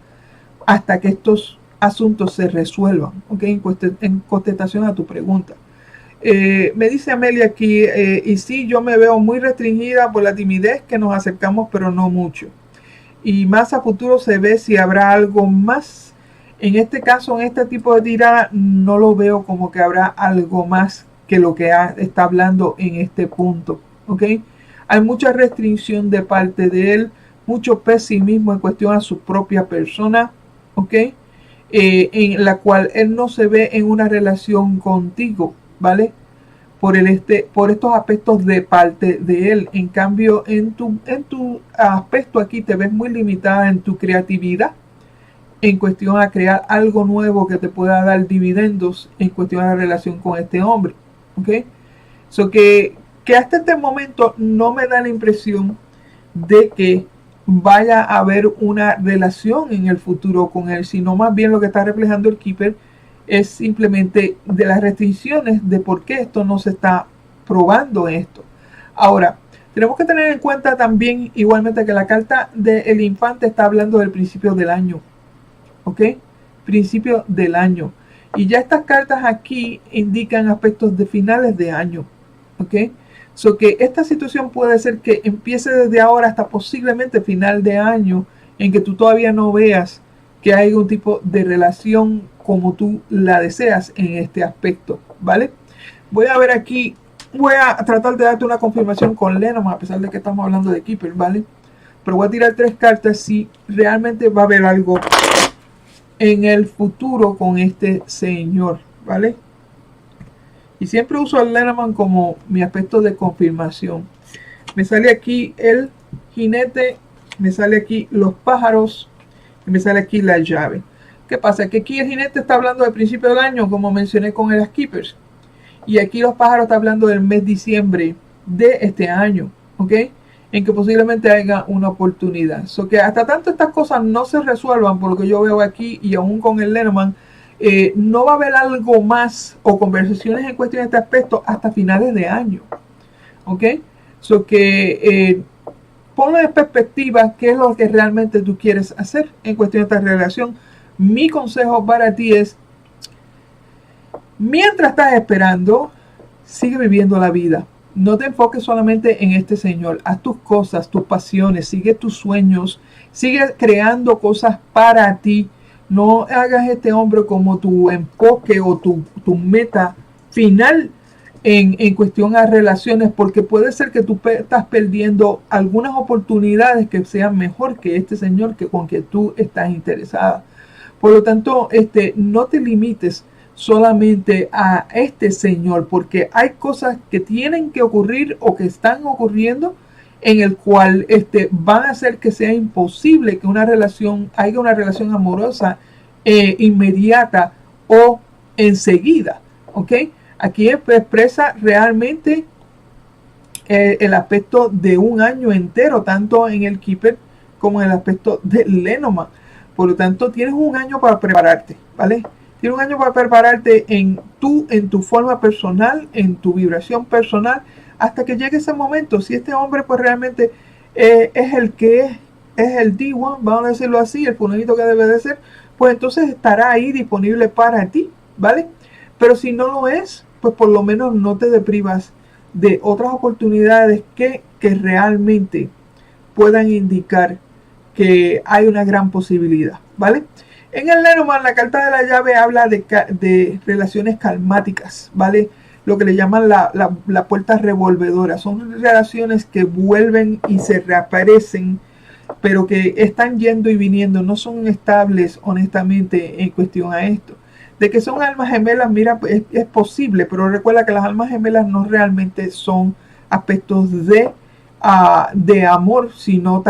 hasta que estos asuntos se resuelvan. ¿Ok? En contestación a tu pregunta. Me dice Amelia aquí, y sí, yo me veo muy restringida por la timidez que nos acercamos, pero no mucho. Y más a futuro se ve si habrá algo más. En este caso, en este tipo de tirada, no lo veo como que habrá algo más que lo que está hablando en este punto. ¿Ok? Hay mucha restricción de parte de él, mucho pesimismo en cuestión a su propia persona. ¿Ok? En la cual él no se ve en una relación contigo, ¿vale? Por estos aspectos de parte de él. En cambio, en tu aspecto aquí te ves muy limitada en tu creatividad en cuestión a crear algo nuevo que te pueda dar dividendos en cuestión a la relación con este hombre. ¿Ok? So que hasta este momento no me da la impresión de que vaya a haber una relación en el futuro con él, sino más bien lo que está reflejando el Keeper es simplemente de las restricciones de por qué esto no se está probando esto. Ahora, tenemos que tener en cuenta también igualmente que la carta del infante está hablando del principio del año. ¿Ok? Principio del año. Y ya estas cartas aquí indican aspectos de finales de año. ¿Ok? So que esta situación puede ser que empiece desde ahora hasta posiblemente final de año en que tú todavía no veas que hay un tipo de relación como tú la deseas en este aspecto, ¿vale? Voy a ver aquí, voy a tratar de darte una confirmación con Lenormand, a pesar de que estamos hablando de Keeper, ¿vale? Pero voy a tirar 3 cartas si realmente va a haber algo en el futuro con este señor, ¿vale? Y siempre uso al Lenormand como mi aspecto de confirmación. Me sale aquí el jinete, me sale aquí los pájaros y me sale aquí la llave. ¿Qué pasa? Que aquí el jinete está hablando del principio del año, como mencioné con el Keepers. Y aquí los pájaros está hablando del mes diciembre de este año, ¿ok? En que posiblemente haya una oportunidad. So que hasta tanto estas cosas no se resuelvan, por lo que yo veo aquí, y aún con el Lenormand, no va a haber algo más o conversaciones en cuestión de este aspecto hasta finales de año, ¿ok? So que ponlo en perspectiva qué es lo que realmente tú quieres hacer en cuestión de esta relación. Mi consejo para ti es, mientras estás esperando, sigue viviendo la vida. No te enfoques solamente en este señor. Haz tus cosas, tus pasiones, sigue tus sueños, sigue creando cosas para ti. No hagas este hombre como tu enfoque o tu meta final en cuestión a relaciones, porque puede ser que tú estás perdiendo algunas oportunidades que sean mejor que este señor con que tú estás interesada. Por lo tanto, no te limites solamente a este señor, porque hay cosas que tienen que ocurrir o que están ocurriendo en el cual van a hacer que sea imposible que haya una relación amorosa inmediata o enseguida. ¿Ok? Aquí expresa realmente el aspecto de un año entero, tanto en el Keeper como en el aspecto del Lenormand. Por lo tanto, tienes un año para prepararte, ¿vale? Tienes un año para prepararte en tu forma personal, en tu vibración personal, hasta que llegue ese momento. Si este hombre pues realmente es el que es el D1, vamos a decirlo así, el fulanito que debe de ser, pues entonces estará ahí disponible para ti, ¿vale? Pero si no lo es, pues por lo menos no te deprivas de otras oportunidades que realmente puedan indicar que hay una gran posibilidad, ¿vale? En el Lenormand, la carta de la llave habla de relaciones karmáticas, ¿vale? Lo que le llaman la puerta revolvedora. Son relaciones que vuelven y se reaparecen, pero que están yendo y viniendo, no son estables, honestamente, en cuestión a esto. De que son almas gemelas, mira, es posible, pero recuerda que las almas gemelas no realmente son aspectos de amor, sino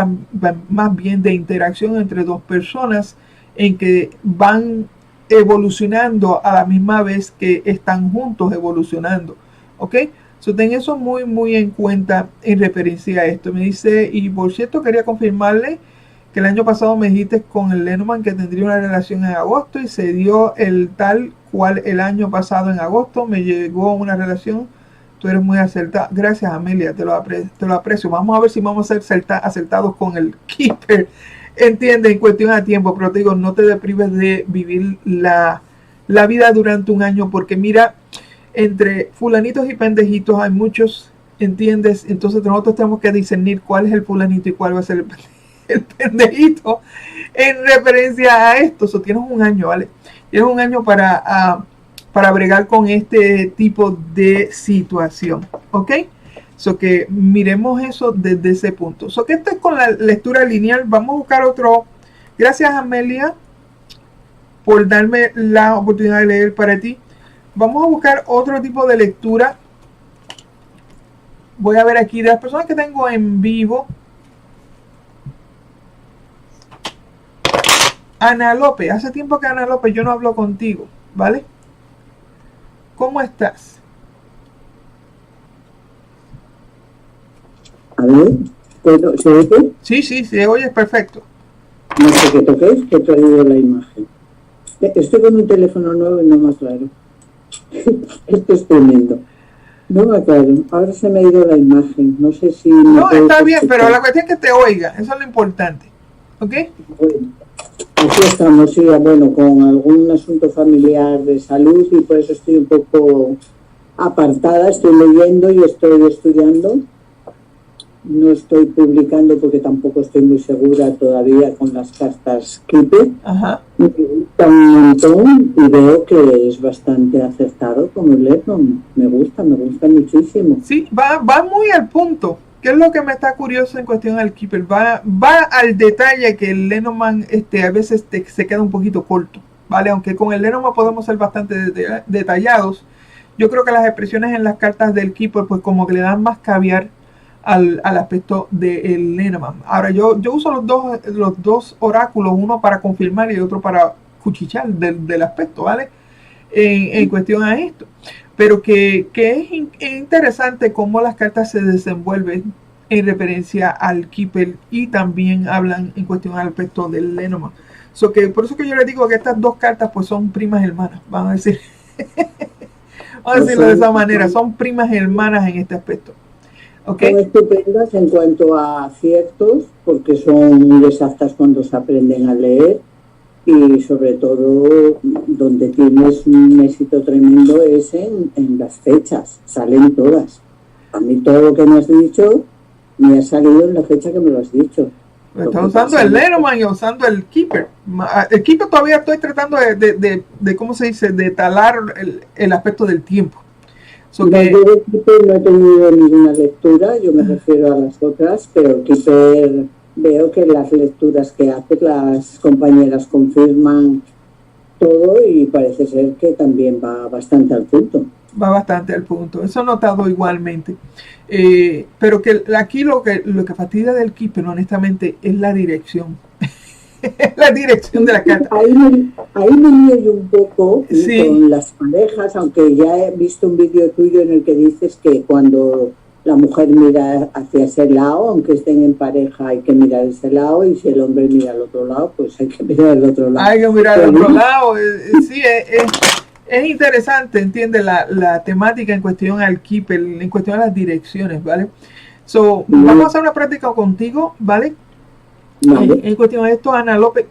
más bien de interacción entre dos personas en que van evolucionando a la misma vez que están juntos evolucionando, ¿ok? So, ten eso muy muy en cuenta en referencia a esto. Me dice, y por cierto quería confirmarle que el año pasado me dijiste con el Lenormand que tendría una relación en agosto y se dio el tal cual el año pasado en agosto me llegó una relación. Tú eres muy acertada. Gracias, Amelia, te lo aprecio. Vamos a ver si vamos a ser acertados con el Keeper. Entiende, en cuestión a tiempo, pero te digo, no te deprives de vivir la vida durante un año, porque mira, entre fulanitos y pendejitos hay muchos, ¿entiendes? Entonces nosotros tenemos que discernir cuál es el fulanito y cuál va a ser el pendejito en referencia a esto. So, tienes un año, ¿vale? Tienes un año para bregar con este tipo de situación, ¿ok? So que miremos eso desde ese punto. So que esto es con la lectura lineal. Vamos a buscar otro. Gracias, Amelia, por darme la oportunidad de leer para ti. Vamos a buscar otro tipo de lectura. Voy a ver aquí de las personas que tengo en vivo. Ana López, hace tiempo que Ana López yo no hablo contigo, ¿vale? ¿Cómo estás? A ver, ¿se oye? Sí, se oye perfecto. No sé qué toques, que he traído la imagen. Estoy con un teléfono nuevo y no me aclaro. Esto es tremendo. No me aclaro. Ahora se me ha ido la imagen. No sé si... No, está bien, pero la cuestión es que te oiga. Eso es lo importante. ¿Ok? Bueno, aquí estamos, sí, bueno, con algún asunto familiar de salud y por eso estoy un poco apartada. Estoy leyendo y estoy estudiando. No estoy publicando porque tampoco estoy muy segura todavía con las cartas Keeper. Ajá. Me gusta un montón y veo que es bastante acertado como el Lenormand. Me gusta muchísimo. Sí, va muy al punto. ¿Qué es lo que me está curioso en cuestión al Keeper? Va al detalle que el Lenormand a veces se queda un poquito corto, ¿vale? Aunque con el Lenormand podemos ser bastante detallados. Yo creo que las expresiones en las cartas del Keeper pues como que le dan más caviar al aspecto del Lenormand. Ahora yo uso los dos oráculos, uno para confirmar y el otro para cuchichar del aspecto, ¿vale? En cuestión a esto. Pero que es interesante cómo las cartas se desenvuelven en referencia al Keeper y también hablan en cuestión al aspecto del Lenormand. Por eso que yo les digo que estas dos cartas pues son primas hermanas, vamos a decir. Vamos a decirlo de esa manera, son primas hermanas en este aspecto. Okay. Son estupendas en cuanto a aciertos, porque son muy exactas cuando se aprenden a leer y sobre todo donde tienes un éxito tremendo es en las fechas, salen todas. A mí todo lo que me has dicho me ha salido en la fecha que me lo has dicho. Estás usando el Lenormand y usando el Keeper. El Keeper todavía estoy tratando de ¿cómo se dice? De talar el aspecto del tiempo. Yo de Keeper no he tenido ninguna lectura, yo me refiero a las otras, pero Keeper veo que las lecturas que hace las compañeras confirman todo y parece ser que también va bastante al punto. Va bastante al punto, eso he notado igualmente. Pero que aquí lo que fastidia del Keeper, honestamente, es la dirección. La dirección de la carta. Ahí me lío yo un poco sí. Con las parejas, aunque ya he visto un vídeo tuyo en el que dices que cuando la mujer mira hacia ese lado, aunque estén en pareja hay que mirar ese lado, y si el hombre mira al otro lado, pues hay que mirar al otro lado. Hay que mirar al otro lado. Sí, es interesante, entiende la temática en cuestión al keeper, en cuestión a las direcciones, ¿vale? So, vamos a hacer una práctica contigo, ¿vale? Vale. En cuestión de esto, Ana López,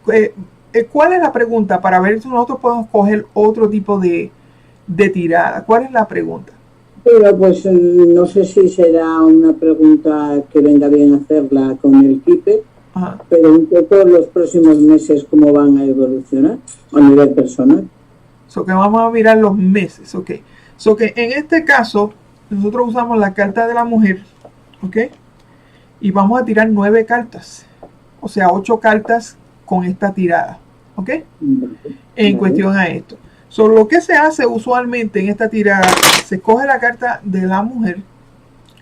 ¿cuál es la pregunta? Para ver si nosotros podemos coger otro tipo de tirada. ¿Cuál es la pregunta? Pero pues no sé si será una pregunta que venga bien hacerla con el keeper, pero un poco los próximos meses cómo van a evolucionar a nivel personal. So que vamos a mirar los meses, ok. So que en este caso, nosotros usamos la carta de la mujer, ok. Y vamos a tirar 9 cartas. O sea, 8 cartas con esta tirada, ok. En cuestión a esto. So, lo que se hace usualmente en esta tirada, se coge la carta de la mujer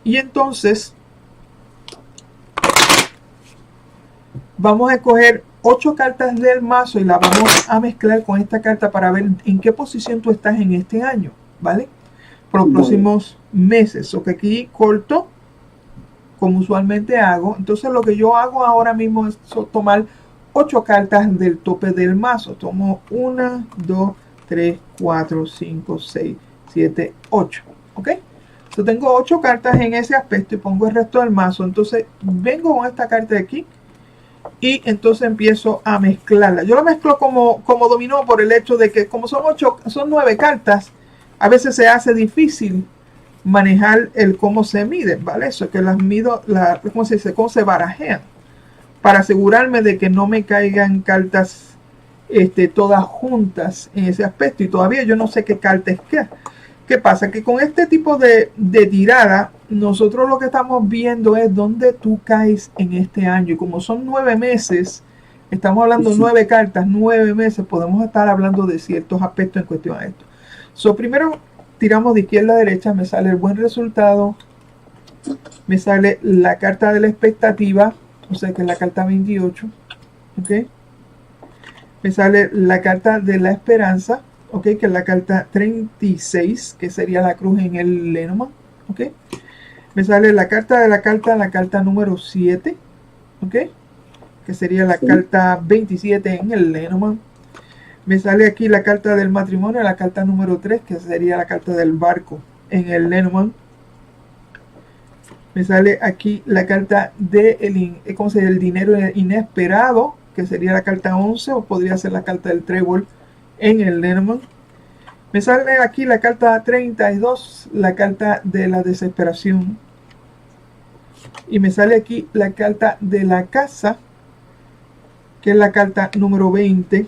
y entonces vamos a escoger 8 cartas del mazo y las vamos a mezclar con esta carta para ver en qué posición tú estás en este año, ¿vale? Por los próximos meses. O que aquí corto, como usualmente hago. Entonces lo que yo hago ahora mismo es tomar 8 cartas del tope del mazo. Tomo 1, 2, 3, 4, 5, 6, 7, 8. ¿Ok? Yo tengo 8 cartas en ese aspecto y pongo el resto del mazo. Entonces vengo con esta carta de aquí y entonces empiezo a mezclarla. Yo la mezclo como dominó por el hecho de que como son 9 cartas, a veces se hace difícil manejar el cómo se miden, ¿vale? Eso que las mido, ¿cómo se dice? Cómo se barajean. Para asegurarme de que no me caigan cartas todas juntas en ese aspecto, y todavía yo no sé qué carta es qué. ¿Qué pasa? Que con este tipo de tirada, nosotros lo que estamos viendo es dónde tú caes en este año, y como son 9 meses, estamos hablando 9 cartas, 9 meses, podemos estar hablando de ciertos aspectos en cuestión a esto. So, primero tiramos de izquierda a derecha, me sale el buen resultado, me sale la carta de la expectativa, o sea que es la carta 28, ¿ok? Me sale la carta de la esperanza, ok, que es la carta 36, que sería la cruz en el Lenormand, ok. Me sale la carta de la carta número 7, ok, que sería la carta 27 en el Lenormand. Me sale aquí la carta del matrimonio, la carta número 3, que sería la carta del barco en el Lenormand. Me sale aquí la carta del dinero inesperado, que sería la carta 11, o podría ser la carta del trébol en el Lenormand. Me sale aquí la carta 32, la carta de la desesperación. Y me sale aquí la carta de la casa, que es la carta número 20.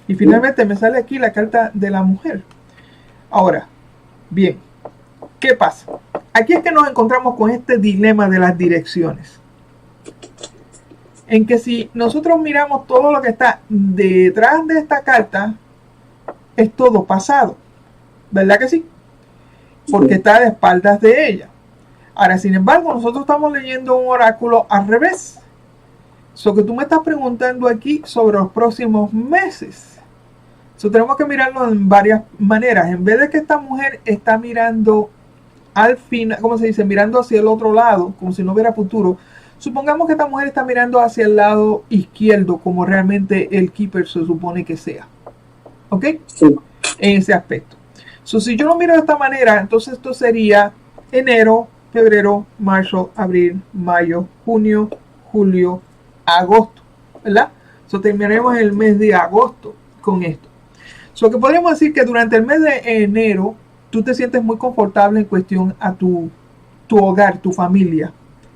Y finalmente me sale aquí la carta de la mujer. Ahora, bien, ¿qué pasa? Aquí es que nos encontramos con este dilema de las direcciones. En que si nosotros miramos todo lo que está detrás de esta carta, es todo pasado. ¿Verdad que sí? Porque está de espaldas de ella. Ahora, sin embargo, nosotros estamos leyendo un oráculo al revés. So que tú me estás preguntando aquí sobre los próximos meses. So, tenemos que mirarlo en varias maneras. En vez de que esta mujer está mirando al final, ¿cómo se dice? Mirando hacia el otro lado, como si no hubiera futuro. Supongamos que esta mujer está mirando hacia el lado izquierdo, como realmente el keeper se supone que sea. ¿Ok? Sí. En ese aspecto. So, si yo lo miro de esta manera, entonces esto sería enero, febrero, marzo, abril, mayo, junio, julio, agosto. ¿Verdad? So, terminaremos el mes de agosto con esto. So, que podríamos decir que durante el mes de enero tú te sientes muy confortable en cuestión a tu hogar, tu familia,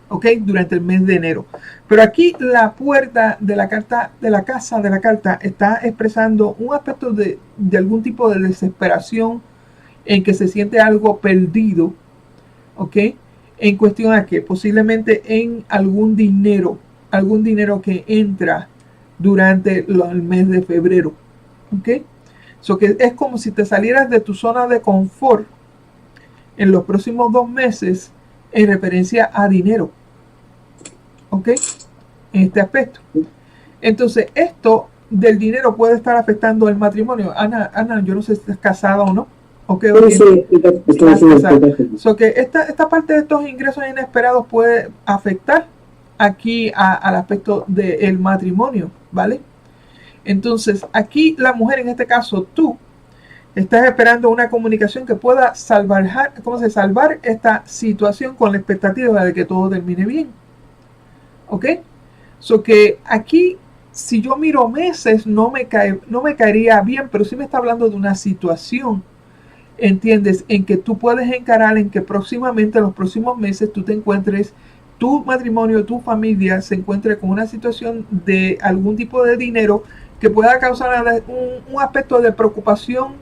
¿ok? Durante el mes de enero. Pero aquí la puerta de la carta, de la casa de la carta, está expresando un aspecto de algún tipo de desesperación en que se siente algo perdido, ¿ok? En cuestión a que posiblemente en algún dinero que entra durante el mes de febrero, ¿ok? So que es como si te salieras de tu zona de confort en los próximos 2 meses en referencia a dinero. ¿Ok? En este aspecto. Entonces, esto del dinero puede estar afectando el matrimonio. Ana, yo no sé si estás casada o no. Ok, Sí, so que esta parte de estos ingresos inesperados puede afectar aquí al aspecto del matrimonio, ¿vale? Entonces, aquí la mujer, en este caso tú, estás esperando una comunicación que pueda salvar esta situación con la expectativa de que todo termine bien. ¿Ok? So que aquí, si yo miro meses, no me caería bien, pero sí me está hablando de una situación, ¿entiendes? En que tú puedes encarar en que próximamente, en los próximos meses, tú te encuentres, tu matrimonio, tu familia se encuentre con una situación de algún tipo de dinero que pueda causar un aspecto de preocupación,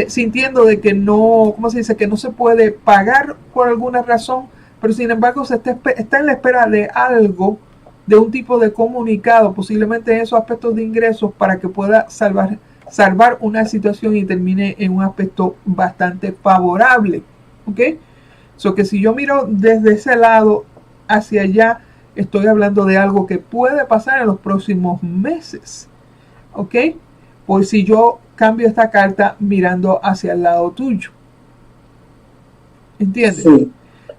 sintiendo de que no, ¿cómo se dice? Que no se puede pagar por alguna razón, pero sin embargo se está en la espera de algo, de un tipo de comunicado, posiblemente en esos aspectos de ingresos, para que pueda salvar una situación y termine en un aspecto bastante favorable. ¿Ok? So que si yo miro desde ese lado hacia allá, estoy hablando de algo que puede pasar en los próximos meses. ¿Ok? Pues si yo cambio esta carta mirando hacia el lado tuyo. ¿Entiendes? Sí.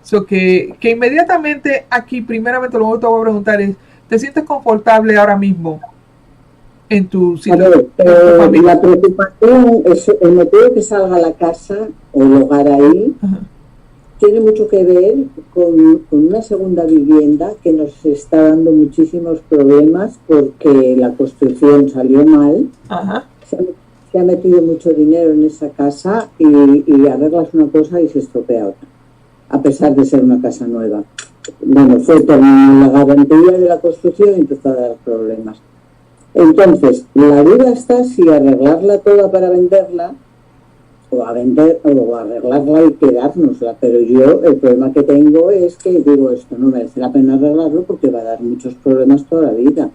So que inmediatamente aquí, primeramente lo que te voy a preguntar es, ¿te sientes confortable ahora mismo en tu situación? La preocupación es el motivo de que salga a la casa o el hogar ahí. Ajá. Tiene mucho que ver con una segunda vivienda que nos está dando muchísimos problemas porque la construcción salió mal. Ajá. Se ha metido mucho dinero en esa casa y arreglas una cosa y se estropea otra, a pesar de ser una casa nueva. Bueno, fue terminada la garantía de la construcción y empezó a dar problemas. Entonces, la duda está si arreglarla toda para venderla o arreglarla y quedárnosla, pero yo el problema que tengo es que digo, esto no merece la pena arreglarlo porque va a dar muchos problemas toda la vida,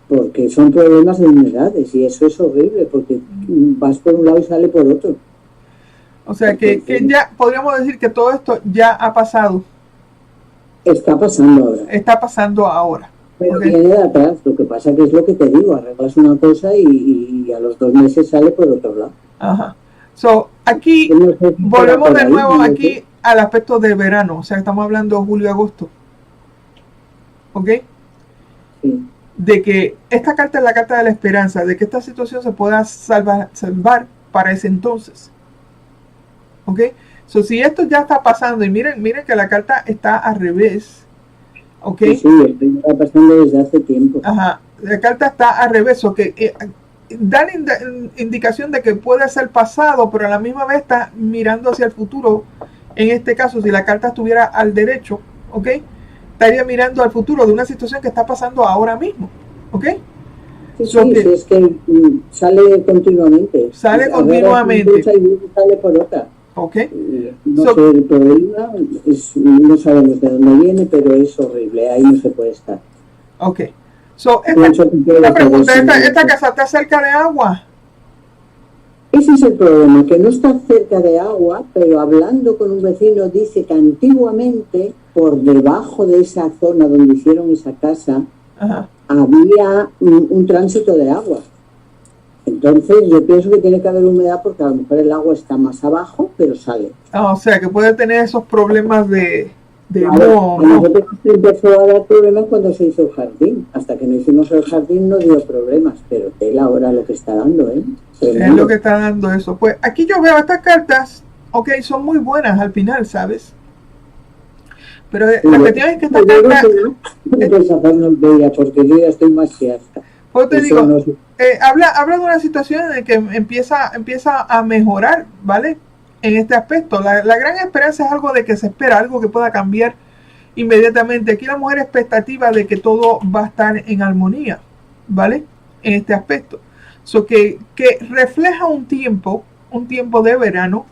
porque son problemas de humedades y eso es horrible porque vas por un lado y sale por otro. O sea, que ya podríamos decir que todo esto ya ha pasado. Está pasando ahora. Está pasando ahora. Pero viene de atrás, lo que pasa que es lo que te digo, arreglas una cosa y a los 2 meses sale por otro lado. Ajá. So, aquí volvemos de nuevo aquí al aspecto de verano, o sea, estamos hablando de julio-agosto. ¿Ok? Sí. De que esta carta es la carta de la esperanza, de que esta situación se pueda salvar para ese entonces. ¿Ok? So, si esto ya está pasando, y miren que la carta está al revés. ¿Ok? Sí, esto está pasando desde hace tiempo. Ajá. La carta está al revés, o que da indicación de que puede ser pasado, pero a la misma vez está mirando hacia el futuro. En este caso, si la carta estuviera al derecho, ¿ok? Estaría mirando al futuro de una situación que está pasando ahora mismo, ¿ok? Sí, es que sale continuamente. Sale continuamente. Sale por otra. ¿Ok? No sé, el problema no sabemos de dónde viene, pero es horrible, ahí no se puede estar. Ok. So, esta pregunta, ¿esta casa está cerca de agua? Ese es el problema, que no está cerca de agua, pero hablando con un vecino dice que antiguamente, por debajo de esa zona donde hicieron esa casa, ajá, había un tránsito de agua. Entonces yo pienso que tiene que haber humedad porque a lo mejor el agua está más abajo, pero sale. O sea, que puede tener esos problemas de claro, nosotros empezó a dar problemas cuando se hizo el jardín. Hasta que no hicimos el jardín no dio problemas, pero tela ahora lo que está dando, ¿eh? Es lo que está dando eso. Pues aquí yo veo estas cartas, ok, son muy buenas al final, ¿sabes? Pero la cuestión es que esta carta... porque yo ya estoy más que hasta. Pues te digo, no sé. Habla de una situación en la que empieza a mejorar, ¿vale? En este aspecto. La gran esperanza es algo de que se espera, algo que pueda cambiar inmediatamente. Aquí la mujer expectativa de que todo va a estar en armonía, ¿vale? En este aspecto. So que refleja un tiempo de verano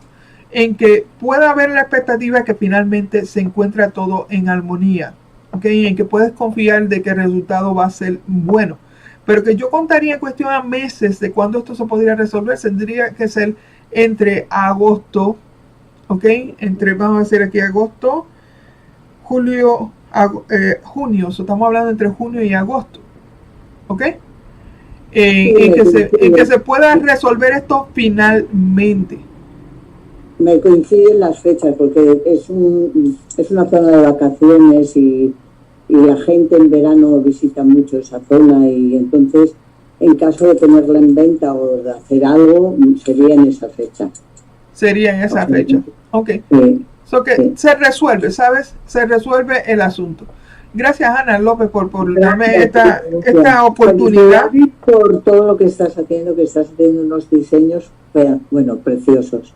en que pueda haber la expectativa que finalmente se encuentra todo en armonía, ¿ok? En que puedes confiar de que el resultado va a ser bueno. Pero que yo contaría en cuestión a meses de cuándo esto se podría resolver, tendría que ser entre agosto, ¿ok? Vamos a decir aquí agosto, julio, junio, estamos hablando entre junio y agosto, ¿ok? Y que se pueda resolver esto finalmente, me coinciden las fechas porque es una zona de vacaciones y la gente en verano visita mucho esa zona y entonces en caso de tenerla en venta o de hacer algo sería en esa fecha. Sería en esa fecha. Ok. Sí, So que sí. se resuelve, ¿sabes? Se resuelve el asunto. Gracias, Ana López, por darme Gracias. esta oportunidad. Felicidades por todo lo que estás haciendo unos diseños, bueno, preciosos.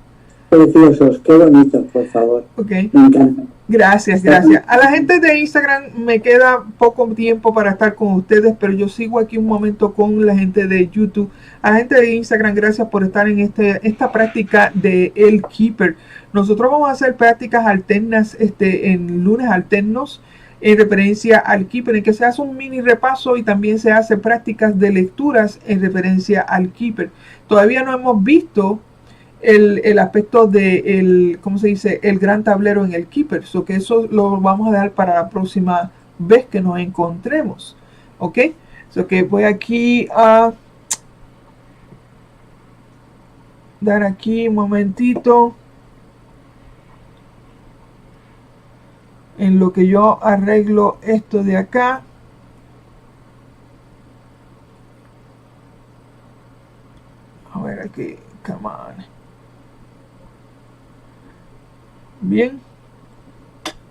Preciosos, qué bonitos, por favor. Ok. Me encanta. Gracias. A la gente de Instagram me queda poco tiempo para estar con ustedes, pero yo sigo aquí un momento con la gente de YouTube. A la gente de Instagram, gracias por estar en esta práctica de El Keeper. Nosotros vamos a hacer prácticas alternas en lunes alternos en referencia al Keeper, en que se hace un mini repaso y también se hace prácticas de lecturas en referencia al Keeper. Todavía no hemos visto el aspecto de ¿cómo se dice? El gran tablero en el Keeper. So que eso lo vamos a dejar para la próxima vez que nos encontremos. ¿Ok? So que voy aquí a dar aquí un momentito en lo que yo arreglo esto de acá. A ver aquí, come on. Bien,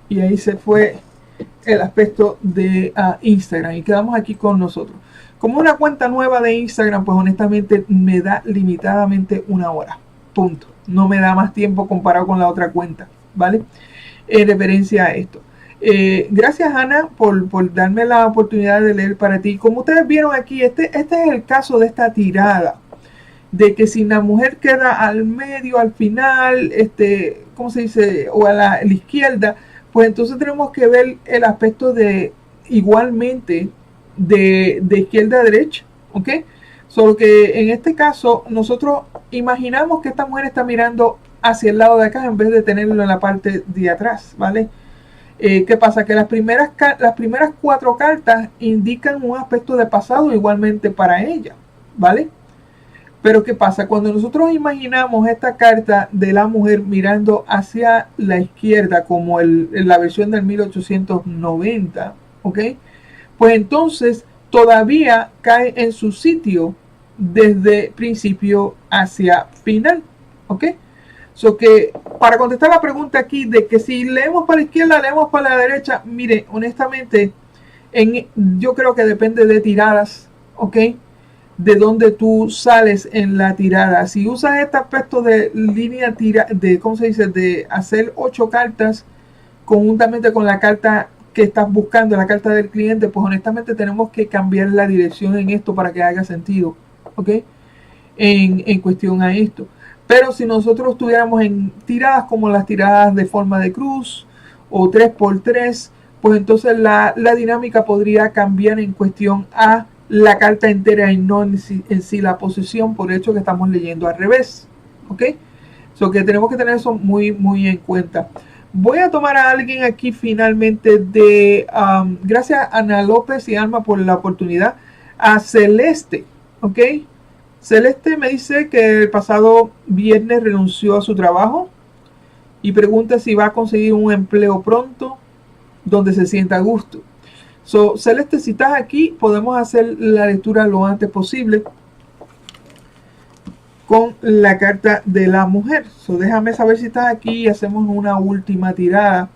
y ahí se fue el aspecto de Instagram y quedamos aquí con nosotros. Como una cuenta nueva de Instagram, pues honestamente me da limitadamente una hora, punto. No me da más tiempo comparado con la otra cuenta, ¿vale? En referencia a esto. Gracias, Ana, por darme la oportunidad de leer para ti. Como ustedes vieron aquí, este es el caso de esta tirada, de que si la mujer queda al medio, al final, ¿cómo se dice? O a la izquierda, pues entonces tenemos que ver el aspecto de igualmente de izquierda a derecha, ¿ok? Solo que en este caso nosotros imaginamos que esta mujer está mirando hacia el lado de acá en vez de tenerlo en la parte de atrás, ¿vale? ¿Qué pasa? Que las primeras 4 cartas indican un aspecto de pasado igualmente para ella, ¿vale? Pero ¿qué pasa? Cuando nosotros imaginamos esta carta de la mujer mirando hacia la izquierda, como la versión del 1890, ¿ok? Pues entonces todavía cae en su sitio desde principio hacia final, ¿ok? So que para contestar la pregunta aquí de que si leemos para la izquierda, leemos para la derecha, mire, honestamente, yo creo que depende de tiradas, ¿ok? De donde tú sales en la tirada. Si usas este aspecto de línea ¿cómo se dice? De hacer 8 cartas conjuntamente con la carta que estás buscando, la carta del cliente, pues honestamente tenemos que cambiar la dirección en esto para que haga sentido, ¿ok? En cuestión a esto. Pero si nosotros estuviéramos en tiradas como las tiradas de forma de cruz o 3x3, pues entonces la dinámica podría cambiar en cuestión a la carta entera y no en sí la posición, por hecho que estamos leyendo al revés, ¿ok? So que tenemos que tener eso muy en cuenta. Voy a tomar a alguien aquí finalmente gracias a Ana López y Alma por la oportunidad, a Celeste, ¿ok? Celeste me dice que el pasado viernes renunció a su trabajo y pregunta si va a conseguir un empleo pronto donde se sienta a gusto. So, Celeste, si estás aquí, podemos hacer la lectura lo antes posible con la carta de la mujer. So, déjame saber si estás aquí y hacemos una última tirada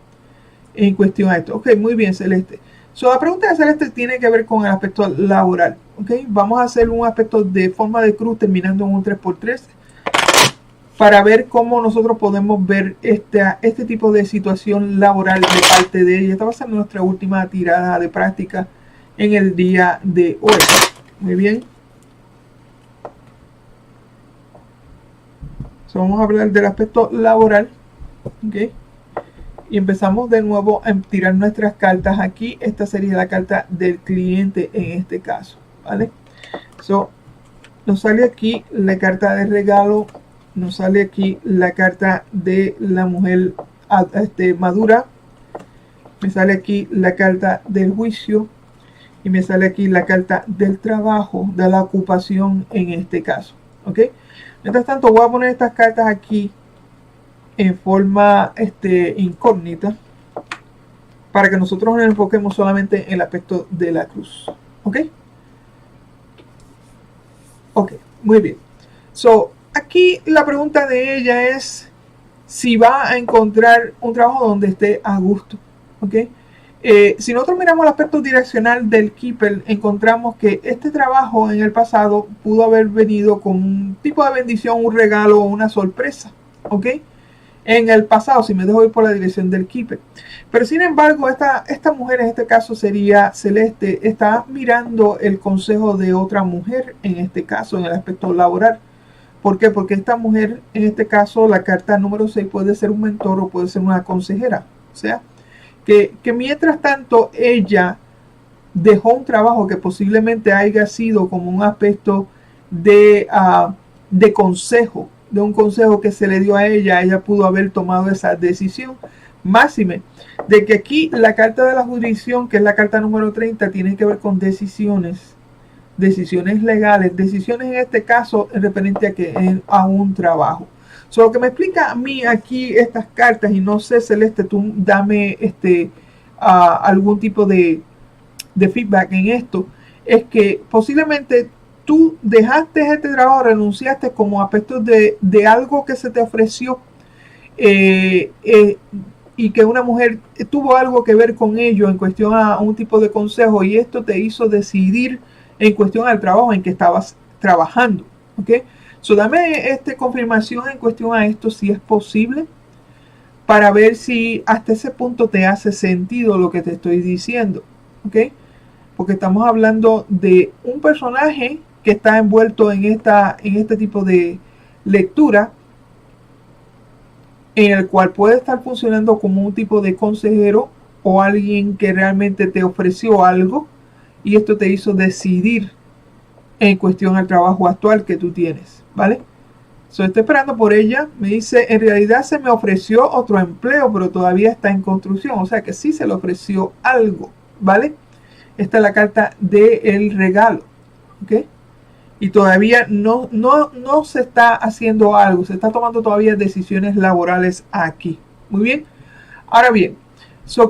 en cuestión a esto. Ok, muy bien, Celeste. So, la pregunta de Celeste tiene que ver con el aspecto laboral. Ok, vamos a hacer un aspecto de forma de cruz terminando en un 3x3 para ver cómo nosotros podemos ver este tipo de situación laboral de parte de ella. Esta va a ser nuestra última tirada de práctica en el día de hoy. Muy bien. So, vamos a hablar del aspecto laboral. Okay. Y empezamos de nuevo a tirar nuestras cartas aquí. Esta sería la carta del cliente en este caso, ¿vale? So, nos sale aquí la carta de regalo. Nos sale aquí la carta de la mujer madura. Me sale aquí la carta del juicio. Y me sale aquí la carta del trabajo, de la ocupación en este caso. ¿Ok? Mientras tanto, voy a poner estas cartas aquí en forma incógnita para que nosotros nos enfoquemos solamente en el aspecto de la cruz. ¿Ok? Ok, muy bien. So, aquí la pregunta de ella es si va a encontrar un trabajo donde esté a gusto. ¿Ok? Si nosotros miramos el aspecto direccional del Keeper, encontramos que este trabajo en el pasado pudo haber venido con un tipo de bendición, un regalo o una sorpresa. ¿Ok? En el pasado, si me dejo ir por la dirección del Keeper. Pero sin embargo, esta mujer en este caso sería Celeste, está mirando el consejo de otra mujer, en este caso, en el aspecto laboral. ¿Por qué? Porque esta mujer, en este caso, la carta número 6 puede ser un mentor o puede ser una consejera. O sea, que mientras tanto ella dejó un trabajo que posiblemente haya sido como un aspecto de consejo, de un consejo que se le dio a ella pudo haber tomado esa decisión. Máxime, de que aquí la carta de la jurisdicción, que es la carta número 30, tiene que ver con decisiones legales, decisiones en este caso referente a un trabajo. Lo que me explica a mí aquí estas cartas, y no sé, Celeste, tú dame algún tipo de feedback en esto, es que posiblemente tú dejaste este trabajo, renunciaste como aspecto de algo que se te ofreció y que una mujer tuvo algo que ver con ello en cuestión a un tipo de consejo, y esto te hizo decidir en cuestión al trabajo en que estabas trabajando. ¿Ok? Dame confirmación en cuestión a esto, si es posible, para ver si hasta ese punto te hace sentido lo que te estoy diciendo. ¿Ok? Porque estamos hablando de un personaje que está envuelto en este tipo de lectura, en el cual puede estar funcionando como un tipo de consejero o alguien que realmente te ofreció algo y esto te hizo decidir en cuestión al trabajo actual que tú tienes, ¿vale? Estoy esperando por ella. Me dice, en realidad se me ofreció otro empleo, pero todavía está en construcción. O sea que sí se le ofreció algo, ¿vale? Esta es la carta del regalo, ¿ok? Y todavía no se está haciendo algo, se está tomando todavía decisiones laborales aquí. Muy bien. Ahora bien,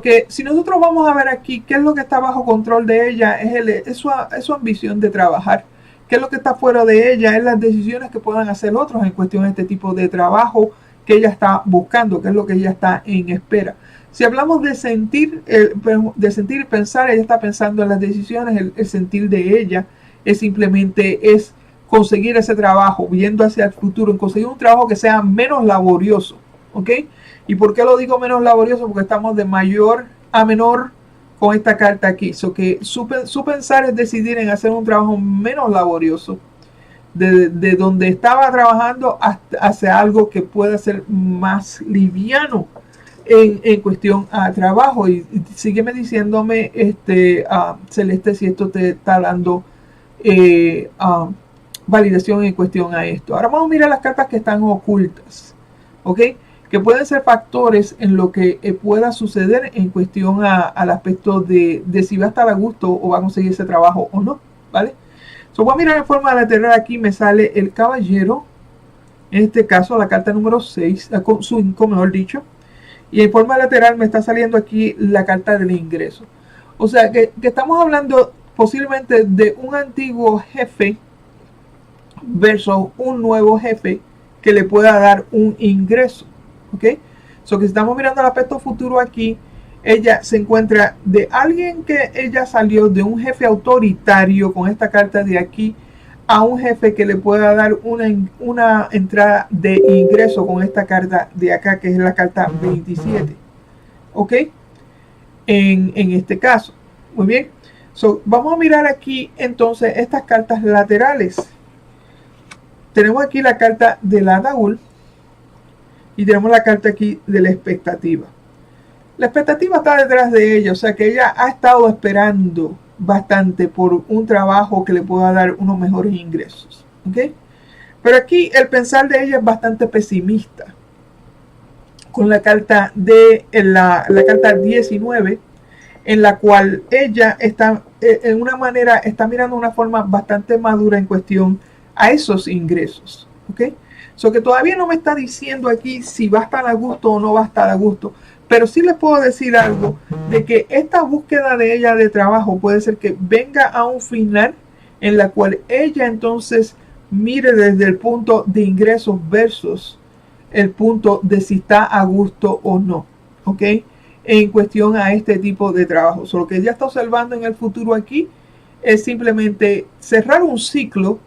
que si nosotros vamos a ver aquí qué es lo que está bajo control de ella, es su ambición de trabajar. ¿Qué es lo que está fuera de ella? Es las decisiones que puedan hacer otros en cuestión de este tipo de trabajo que ella está buscando, que es lo que ella está en espera. Si hablamos de sentir y pensar, ella está pensando en las decisiones, el sentir de ella es simplemente conseguir ese trabajo, viendo hacia el futuro, en conseguir un trabajo que sea menos laborioso. ¿Ok? ¿Y por qué lo digo menos laborioso? Porque estamos de mayor a menor con esta carta aquí. Que su pensar es decidir en hacer un trabajo menos laborioso, de donde estaba trabajando hacia algo que pueda ser más liviano en cuestión a trabajo. Y sígueme diciéndome, Celeste, si esto te está dando validación en cuestión a esto. Ahora vamos a mirar las cartas que están ocultas, ¿ok? Que pueden ser factores en lo que pueda suceder en cuestión al aspecto de si va a estar a gusto o va a conseguir ese trabajo o no, ¿vale? Voy a mirar en forma lateral. Aquí me sale el caballero, en este caso la carta número 6, con 5 mejor dicho, y en forma lateral me está saliendo aquí la carta del ingreso. O sea que estamos hablando posiblemente de un antiguo jefe versus un nuevo jefe que le pueda dar un ingreso. ¿Ok? Que si estamos mirando el aspecto futuro aquí, ella se encuentra de alguien que ella salió de un jefe autoritario con esta carta de aquí a un jefe que le pueda dar una entrada de ingreso con esta carta de acá, que es la carta 27. ¿Ok? En este caso. Muy bien. Vamos a mirar aquí entonces estas cartas laterales. Tenemos aquí la carta del ataúd y tenemos la carta aquí de la expectativa. La expectativa está detrás de ella, o sea que ella ha estado esperando bastante por un trabajo que le pueda dar unos mejores ingresos. ¿Ok? Pero aquí el pensar de ella es bastante pesimista. Con la carta la carta 19, en la cual ella está en una manera, está mirando una forma bastante madura en cuestión a esos ingresos. ¿ok? So que todavía no me está diciendo aquí si va a estar a gusto o no va a estar a gusto, pero sí les puedo decir algo, de que esta búsqueda de ella de trabajo puede ser que venga a un final en la cual ella entonces mire desde el punto de ingresos versus el punto de si está a gusto o no, ¿ok? En cuestión a este tipo de trabajo. So, lo que ella está observando en el futuro aquí es simplemente cerrar un ciclo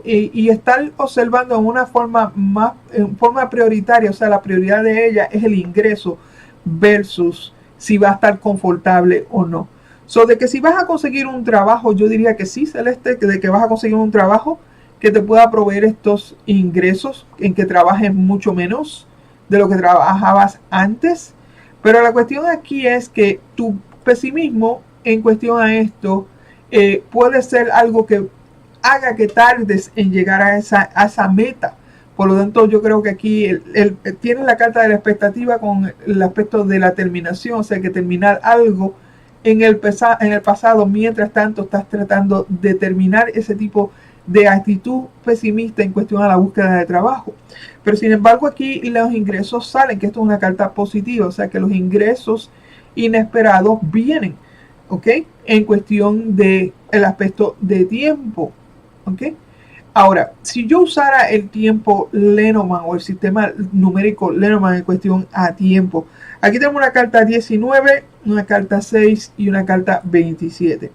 y estar observando en una forma más, en forma prioritaria, o sea, la prioridad de ella es el ingreso versus si va a estar confortable o no. So, de que si vas a conseguir un trabajo, yo diría que sí, Celeste, de que vas a conseguir un trabajo que te pueda proveer estos ingresos, en que trabajes mucho menos de lo que trabajabas antes. Pero la cuestión aquí es que tu pesimismo en cuestión a esto puede ser algo que haga que tardes en llegar a esa meta. Por lo tanto, yo creo que aquí tiene la carta de la expectativa con el aspecto de la terminación, o sea, que terminar algo en el pasado, mientras tanto estás tratando de terminar ese tipo de actitud pesimista en cuestión a la búsqueda de trabajo. Pero sin embargo aquí los ingresos salen, que esto es una carta positiva, o sea que los ingresos inesperados vienen, ¿ok? En cuestión del aspecto de tiempo, ¿ok? Ahora, si yo usara el tiempo Lenormand o el sistema numérico Lenormand en cuestión a tiempo, aquí tenemos una carta 19, una carta 6 y una carta 27.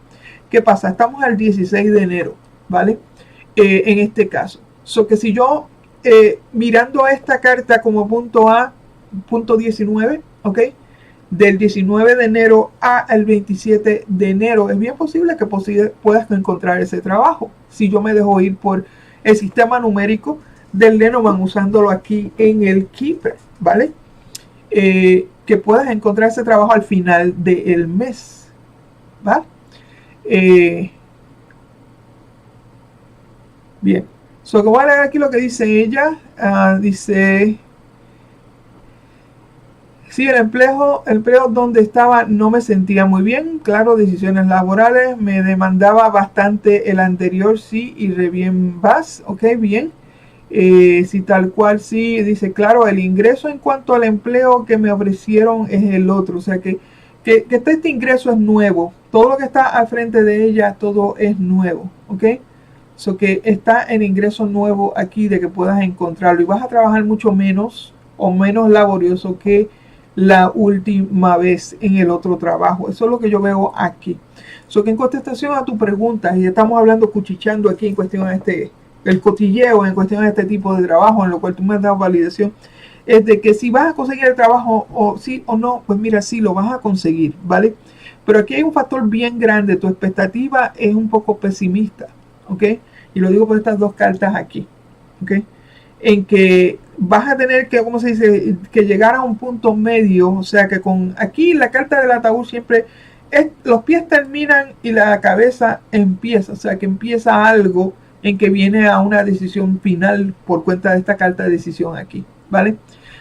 ¿Qué pasa? Estamos al 16 de enero, ¿vale? En este caso. So que si yo, mirando esta carta como punto A, punto 19, ¿ok? Del 19 de enero al 27 de enero, es bien posible que puedas encontrar ese trabajo. Si yo me dejo ir por el sistema numérico del Lenormand usándolo aquí en el Keeper, ¿vale? Que puedas encontrar ese trabajo al final del mes, ¿vale? Bien, so que voy a leer aquí lo que dice ella. Dice: sí, el empleo donde estaba no me sentía muy bien. Claro, decisiones laborales, me demandaba bastante el anterior, sí, y re bien vas, ok, bien. Sí, tal cual, sí, dice, claro, el ingreso en cuanto al empleo que me ofrecieron es el otro, o sea que este ingreso es nuevo, todo lo que está al frente de ella, todo es nuevo, ok. So que está en ingreso nuevo aquí de que puedas encontrarlo y vas a trabajar mucho menos o menos laborioso que la última vez en el otro trabajo. Eso es lo que yo veo aquí. So que en contestación a tu pregunta, y estamos hablando, cuchicheando aquí en cuestión de el cotilleo en cuestión de este tipo de trabajo, en lo cual tú me has dado validación, es de que si vas a conseguir el trabajo o sí o no, pues mira, sí lo vas a conseguir, ¿vale? Pero aquí hay un factor bien grande, tu expectativa es un poco pesimista, ¿ok? Y lo digo por estas dos cartas aquí, ¿ok? En que vas a tener que, ¿cómo se dice? Que llegar a un punto medio, o sea que con aquí la carta del ataúd siempre los pies terminan y la cabeza empieza, o sea que empieza algo en que viene a una decisión final por cuenta de esta carta de decisión aquí, ¿vale?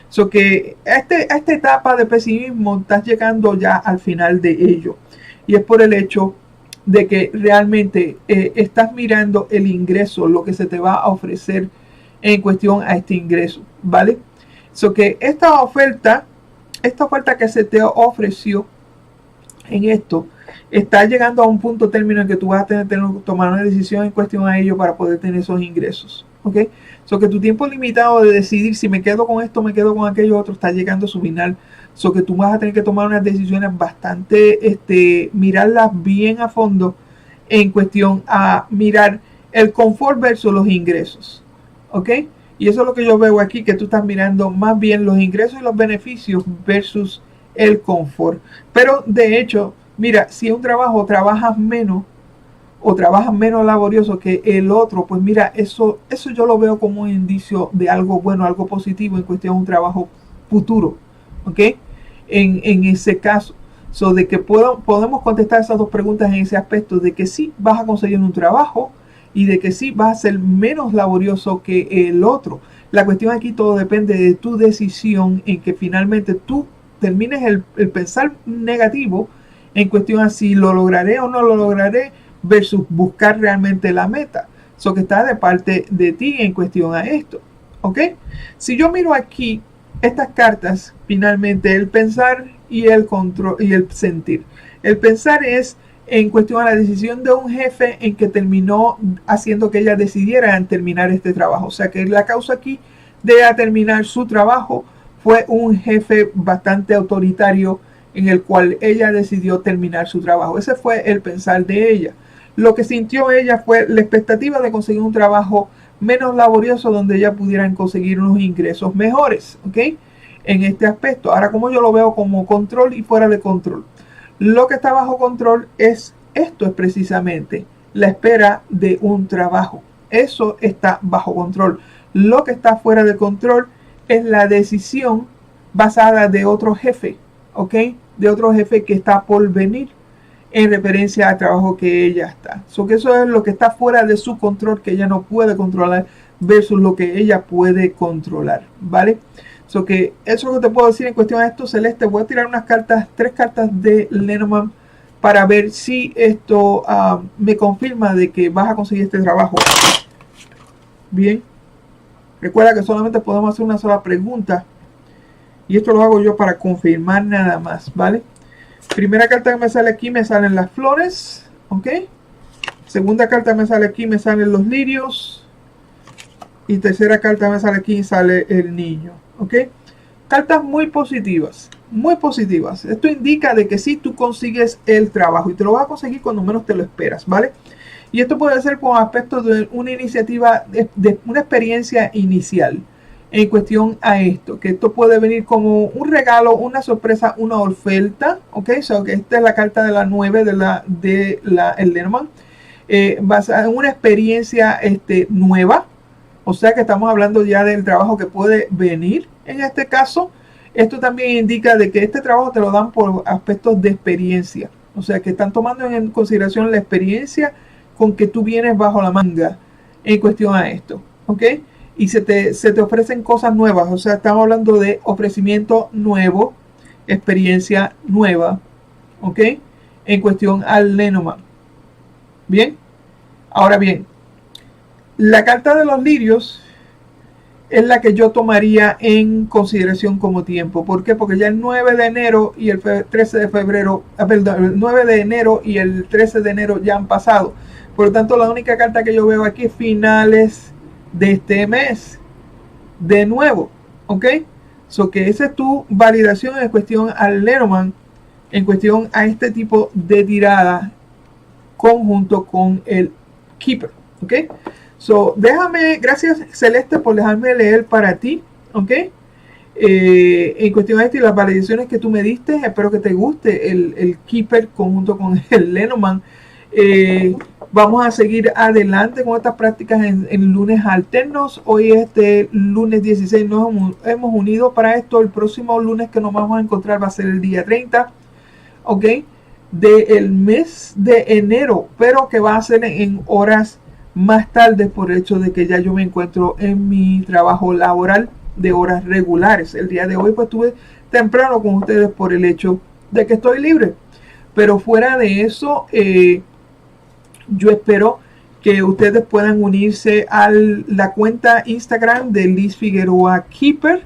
So que a esta etapa de pesimismo estás llegando ya al final de ello, y es por el hecho de que realmente estás mirando el ingreso, lo que se te va a ofrecer en cuestión a este ingreso, ¿vale? So que esta oferta que se te ofreció en esto, está llegando a un punto término en que tú vas a tener que tomar una decisión en cuestión a ello para poder tener esos ingresos, ¿ok? So que tu tiempo limitado de decidir si me quedo con esto, me quedo con aquello otro, está llegando a su final. So que tú vas a tener que tomar unas decisiones bastante, mirarlas bien a fondo en cuestión a mirar el confort versus los ingresos, ¿ok? Y eso es lo que yo veo aquí, que tú estás mirando más bien los ingresos y los beneficios versus el confort. Pero de hecho, mira, si un trabajo trabajas menos o trabajas menos laborioso que el otro, pues mira, eso yo lo veo como un indicio de algo bueno, algo positivo en cuestión de un trabajo futuro, ¿ok? En ese caso, so de que podemos contestar esas dos preguntas en ese aspecto, de que sí vas a conseguir un trabajo y de que sí vas a ser menos laborioso que el otro. La cuestión aquí todo depende de tu decisión en que finalmente tú termines el pensar negativo en cuestión a si lo lograré o no lo lograré versus buscar realmente la meta. Eso que está de parte de ti en cuestión a esto. ¿Ok? Si yo miro aquí estas cartas, finalmente el pensar y el control y el sentir. El pensar es en cuestión a la decisión de un jefe en que terminó haciendo que ella decidiera en terminar este trabajo. O sea que la causa aquí de terminar su trabajo fue un jefe bastante autoritario en el cual ella decidió terminar su trabajo. Ese fue el pensar de ella. Lo que sintió ella fue la expectativa de conseguir un trabajo menos laborioso donde ella pudiera conseguir unos ingresos mejores, ¿ok? En este aspecto. Ahora, como yo lo veo como control y fuera de control. Lo que está bajo control es esto, es precisamente la espera de un trabajo. Eso está bajo control. Lo que está fuera de control es la decisión basada de otro jefe, ¿ok? De otro jefe que está por venir en referencia al trabajo que ella está. Que eso es lo que está fuera de su control, que ella no puede controlar, versus lo que ella puede controlar, ¿vale? Que eso es lo que te puedo decir en cuestión a esto, Celeste. Voy a tirar unas cartas, 3 cartas de Lenormand para ver si esto me confirma de que vas a conseguir este trabajo. Bien. Recuerda que solamente podemos hacer una sola pregunta. Y esto lo hago yo para confirmar nada más, ¿vale? Primera carta que me sale aquí me salen las flores, ¿ok? Segunda carta me sale aquí, me salen los lirios. Y tercera carta me sale aquí, sale el niño, ¿ok? Cartas muy positivas, muy positivas. Esto indica de que si tú consigues el trabajo y te lo vas a conseguir cuando menos te lo esperas, ¿vale? Y esto puede ser con aspectos de una iniciativa, de una experiencia inicial en cuestión a esto, que esto puede venir como un regalo, una sorpresa, una oferta, ¿ok? Que esta es la carta de la 9 de el Lenormand, basada en una experiencia nueva, o sea que estamos hablando ya del trabajo que puede venir en este caso. Esto también indica de que este trabajo te lo dan por aspectos de experiencia, o sea que están tomando en consideración la experiencia con que tú vienes bajo la manga en cuestión a esto, ¿ok? Y se te ofrecen cosas nuevas, o sea, estamos hablando de ofrecimiento nuevo, experiencia nueva, ¿ok? En cuestión al Lenormand. Bien, ahora bien, la carta de los lirios es la que yo tomaría en consideración como tiempo. ¿Por qué? Porque ya el 9 de enero y el 13 de febrero, perdón, el 9 de enero y el 13 de enero ya han pasado. Por lo tanto, la única carta que yo veo aquí es finales de este mes. De nuevo, ¿ok? Que esa es tu validación en cuestión al Lenormand, en cuestión a este tipo de tirada conjunto con el Keeper, ¿ok? Déjame, gracias Celeste por dejarme leer para ti, ¿ok? En cuestión a esto y las validaciones que tú me diste, espero que te guste el Keeper conjunto con el Lenormand. Vamos a seguir adelante con estas prácticas en lunes alternos. Hoy lunes 16 nos hemos unido para esto. El próximo lunes que nos vamos a encontrar va a ser el día 30, ¿ok? Del mes de enero, pero que va a ser en horas más tarde por el hecho de que ya yo me encuentro en mi trabajo laboral de horas regulares. El día de hoy pues estuve temprano con ustedes por el hecho de que estoy libre, pero fuera de eso yo espero que ustedes puedan unirse a la cuenta Instagram de Liz Figueroa Keeper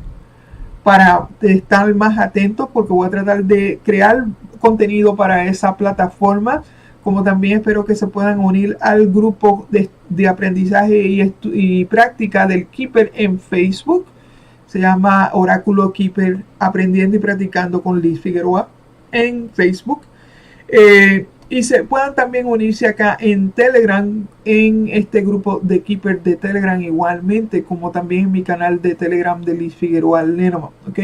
para estar más atentos, porque voy a tratar de crear contenido para esa plataforma, como también espero que se puedan unir al grupo de aprendizaje y práctica del Keeper en Facebook. Se llama Oráculo Keeper Aprendiendo y Practicando con Liz Figueroa en Facebook. Y se puedan también unirse acá en Telegram, en este grupo de Keeper de Telegram igualmente, como también en mi canal de Telegram de Liz Figueroa Lenormand, ¿ok?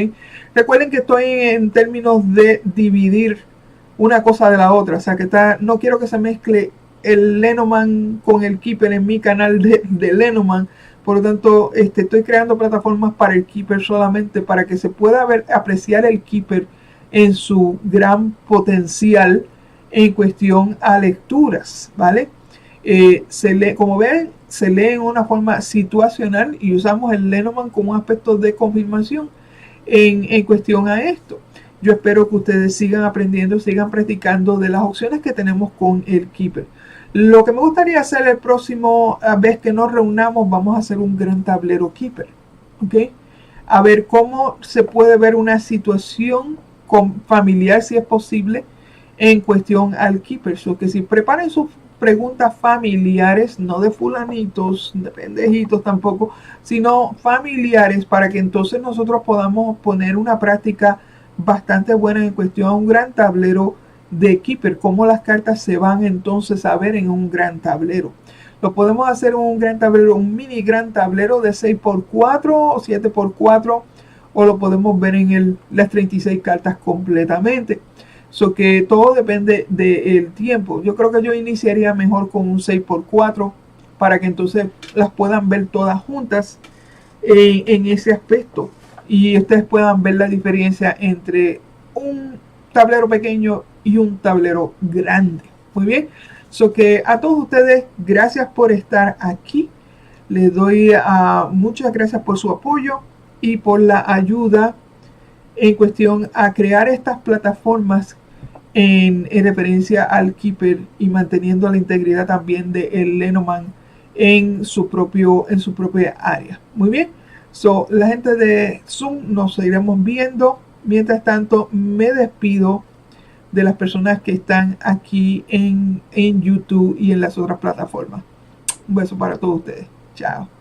Recuerden que estoy en términos de dividir una cosa de la otra, o sea que no quiero que se mezcle el Lenormand con el Keeper en mi canal de Lenormand. Por lo tanto, estoy creando plataformas para el Keeper solamente para que se pueda apreciar el Keeper en su gran potencial en cuestión a lecturas, ¿vale? Como ven, se lee en una forma situacional y usamos el Lenormand como un aspecto de confirmación en cuestión a esto. Yo espero que ustedes sigan aprendiendo, sigan practicando de las opciones que tenemos con el Keeper. Lo que me gustaría hacer el próximo vez que nos reunamos, vamos a hacer un gran tablero Keeper, ¿ok? A ver cómo se puede ver una situación familiar, si es posible, en cuestión al Keeper. So que si preparen sus preguntas familiares, no de fulanitos, de pendejitos tampoco, sino familiares, para que entonces nosotros podamos poner una práctica bastante buena en cuestión a un gran tablero de Keeper, cómo las cartas se van entonces a ver en un gran tablero. Lo podemos hacer en un gran tablero, un mini gran tablero de 6x4 o 7x4, o lo podemos ver en las 36 cartas completamente. So que todo depende del tiempo. Yo creo que yo iniciaría mejor con un 6x4 para que entonces las puedan ver todas juntas en ese aspecto. Y ustedes puedan ver la diferencia entre un tablero pequeño y un tablero grande. Muy bien. So que a todos ustedes, gracias por estar aquí. Les doy muchas gracias por su apoyo y por la ayuda en cuestión a crear estas plataformas en referencia al Keeper y manteniendo la integridad también de el Lenormand en su propia área. Muy bien. So, la gente de Zoom nos seguiremos viendo. Mientras tanto, me despido de las personas que están aquí en YouTube y en las otras plataformas. Un beso para todos ustedes. Chao.